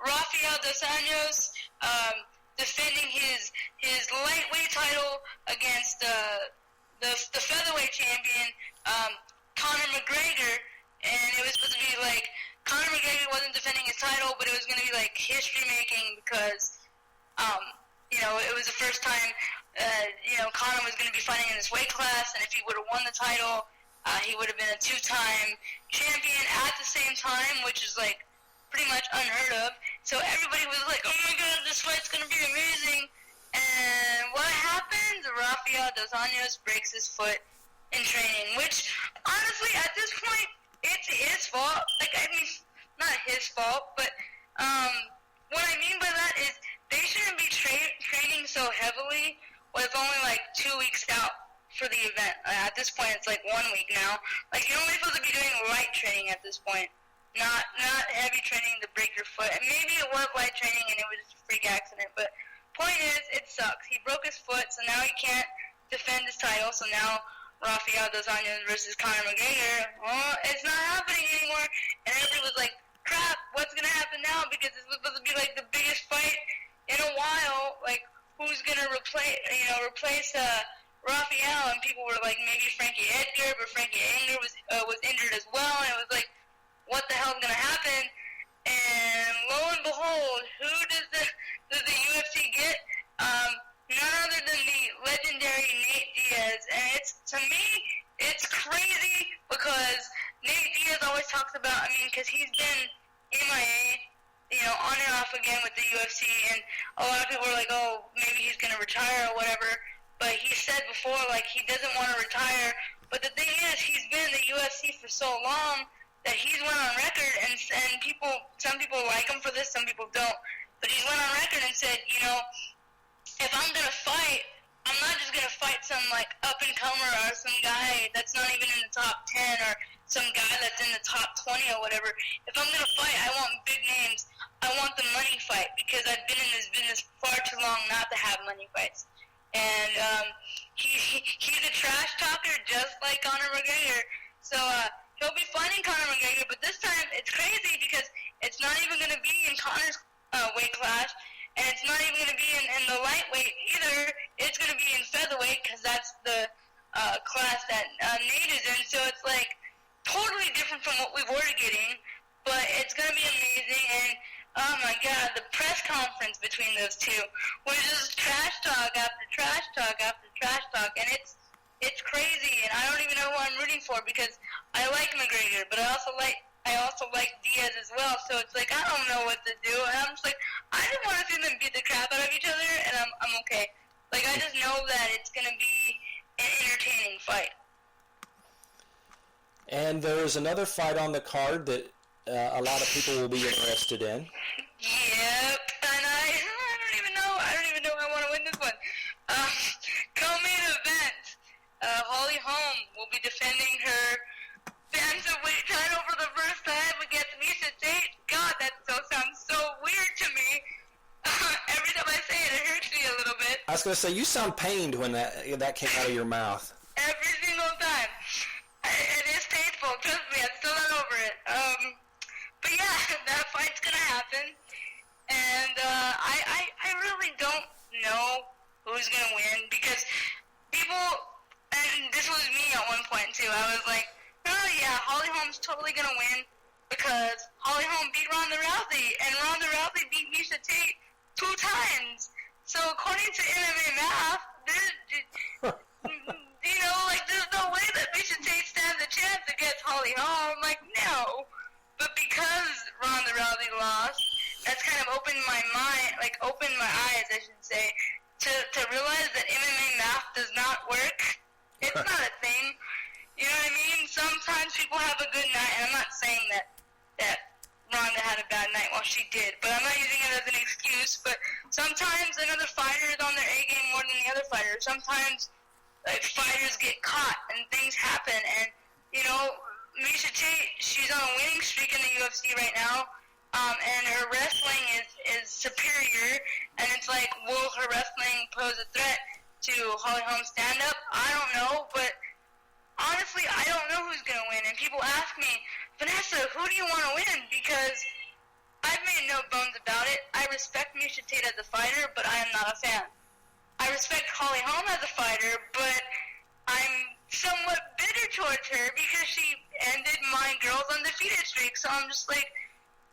Rafael dos Anjos defending his lightweight title against the featherweight champion, Conor McGregor, and it was supposed to be like Conor McGregor wasn't defending his title, but it was going to be like history making because it was the first time Conor was going to be fighting in this weight class, and if he would have won the title, he would have been a two-time champion at the same time, which is like pretty much unheard of. So everybody was like, oh my god, this fight's going to be amazing. And what happens? Rafael dos Anjos breaks his foot in training, which honestly at this point it's his fault. Like, I mean, not his fault, but what I mean by that is they shouldn't be training so heavily with only like 2 weeks out for the event. At this point it's like 1 week now. Like, you're only supposed to be doing light training at this point. Not heavy training to break your foot. And maybe it was light training and it was just a freak accident. But point is, it sucks. He broke his foot, so now he can't defend his title. So now Rafael dos Anjos versus Conor McGregor, it's not happening anymore. And everybody was like, crap, what's going to happen now? Because this was supposed to be like the biggest fight in a while. Like, who's going to replace Rafael? And people were like, maybe Frankie Edgar, but Frankie Edgar was injured as well. And it was like, what the hell's going to happen? And lo and behold, who does the UFC get? None other than the legendary Nate Diaz. And to me, it's crazy because Nate Diaz always talks about, because he's been MIA, on and off again with the UFC, and a lot of people are like, oh, maybe he's going to retire or whatever. But he said before, like, he doesn't want to retire. But the thing is, he's been in the UFC for so long that he's went on record, and some people like him for this, some people don't. But he went on record and said, if I'm going to fight, I'm not just going to fight some, like, up-and-comer or some guy that's not even in the top 10 or some guy that's in the top 20 or whatever. If I'm going to fight, I want big names. I want the money fight because I've been in this business far too long not to have money fights. And he's a trash talker just like Conor McGregor. So he'll be fighting Conor McGregor, but this time it's crazy because it's not even going to be in Conor's weight class. And it's not even going to be in the lightweight either. It's going to be in featherweight because that's the class that Nate is in. So it's like totally different from what we were getting. But it's going to be amazing. And oh my god, the press conference between those two was just trash talk after trash talk after trash talk. And it's crazy. And I don't even know who I'm rooting for because I like McGregor, but I also like Diaz as well, so it's like, I don't know what to do, and I'm just like, I just want to see them beat the crap out of each other, and I'm okay. Like, I just know that it's going to be an entertaining fight. And there is another fight on the card that a lot of people will be interested in. Yep, and I don't even know if I want to win this one. Co-main event, Holly Holm will be defending her bantamweight title for the first time against Misha Tate. God, that sounds so weird to me. I was going to say, you sound pained when that came out of your mouth. Every single time. It is painful. Trust me, I'm still not over it. But yeah, that fight's gonna happen. And I really don't know who's gonna win because people, and this was me at one point too, I was like, oh yeah, Holly Holm's totally gonna win because Holly Holm beat Ronda Rousey, and Ronda Rousey beat Miesha Tate 2 times. So according to MMA math, there's no way that Miesha Tate stands a chance against Holly Holm. Like, no. But because Ronda Rousey lost, that's kind of opened my mind, opened my eyes, I should say, to realize that MMA math does not work. It's not a thing. You know what I mean? Sometimes people have a good night, and I'm not saying that Ronda had a bad night. Well, she did, but I'm not using it as an excuse. But sometimes another fighter is on their A game more than the other fighter. Sometimes fighters get caught and things happen. And Miesha Tate, she's on a winning streak in the UFC right now, and her wrestling is superior. And it's like, will her wrestling pose a threat to Holly Holm's stand-up? I don't know, but honestly, I don't know who's gonna win. And people ask me, Vanessa, who do you want to win? Because I've made no bones about it. I respect Miesha Tate as a fighter, but I am not a fan. I respect Holly Holm as a fighter, but I'm somewhat bitter towards her because she ended my girl's undefeated streak. So I'm just like,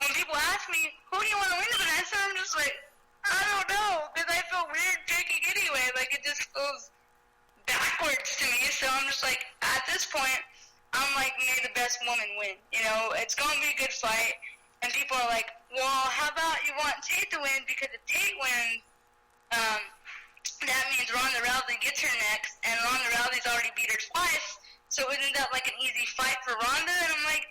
when people ask me, who do you want to win, Vanessa? I'm just like, I don't know, because I feel weird picking anyway. Like, it just feels backwards to me. So I'm just like, at this point, I'm like, may the best woman win. It's going to be a good fight. And people are like, well, how about you want Tate to win? Because if Tate wins, that means Ronda Rousey gets her next. And Ronda Rousey's already beat her twice. So isn't that like an easy fight for Ronda? And I'm like,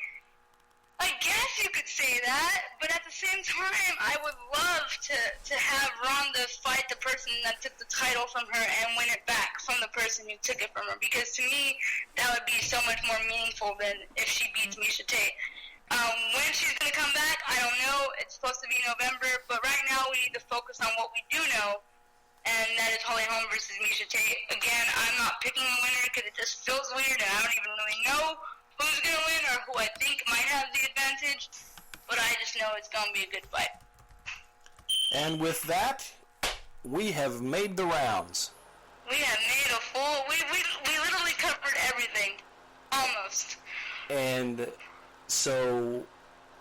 I guess you could say that. But at the same time, I would love to have Ronda fight the person that took the title from her and win it back from the person who took it from her. Because to me, that would be so much more meaningful than if she beats Miesha Tate. When she's going to come back, I don't know. It's supposed to be November. But right now, we need to focus on what we do know. And that is Holly Holm versus Miesha Tate. Again, I'm not picking a winner because it just feels weird and I don't even really know who's going to win or who I think might have the advantage. But I just know it's going to be a good fight. And with that, we have made the rounds. We have made a full... We literally covered everything. Almost. And so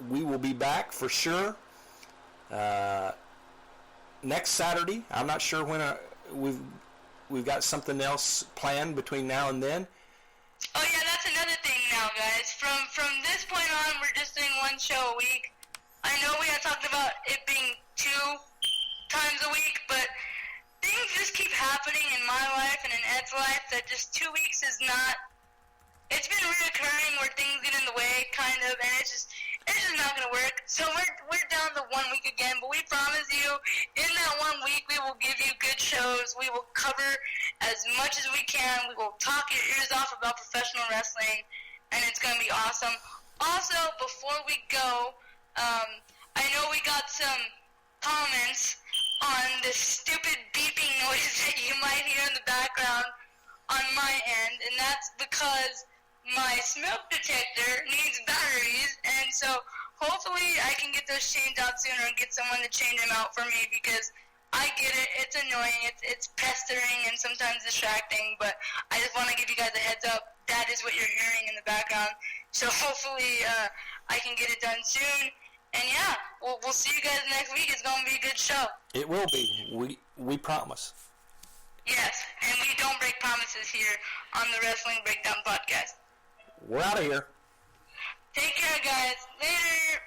we will be back for sure. Next Saturday. I'm not sure when we've got something else planned between now and then. Oh yeah, that's another thing now, guys. From this point on, we're just doing one show a week. I know we had talked about it being 2 times a week, but things just keep happening in my life and in Ed's life that just 2 weeks is not. It's been reoccurring where things get in the way, kind of, and it's just not gonna work. So we're down to 1 week again, but we promise you, in that 1 week, we will give you good shows. We will cover as much as we can. We will talk your ears off about professional wrestling, and it's gonna be awesome. Also, before we go, I know we got some comments on the stupid beeping noise that you might hear in the background on my end, and that's because my smoke detector needs batteries, and so hopefully I can get those changed out sooner and get someone to change them out for me because I get it, it's annoying, it's pestering and sometimes distracting, but I just want to give you guys a heads up, that is what you're hearing in the background, so hopefully I can get it done soon, and yeah, we'll see you guys next week. It's going to be a good show. It will be, we promise. Yes, and we don't break promises here on the Wrestling Breakdown Podcast. We're out of here. Take care, guys. Later.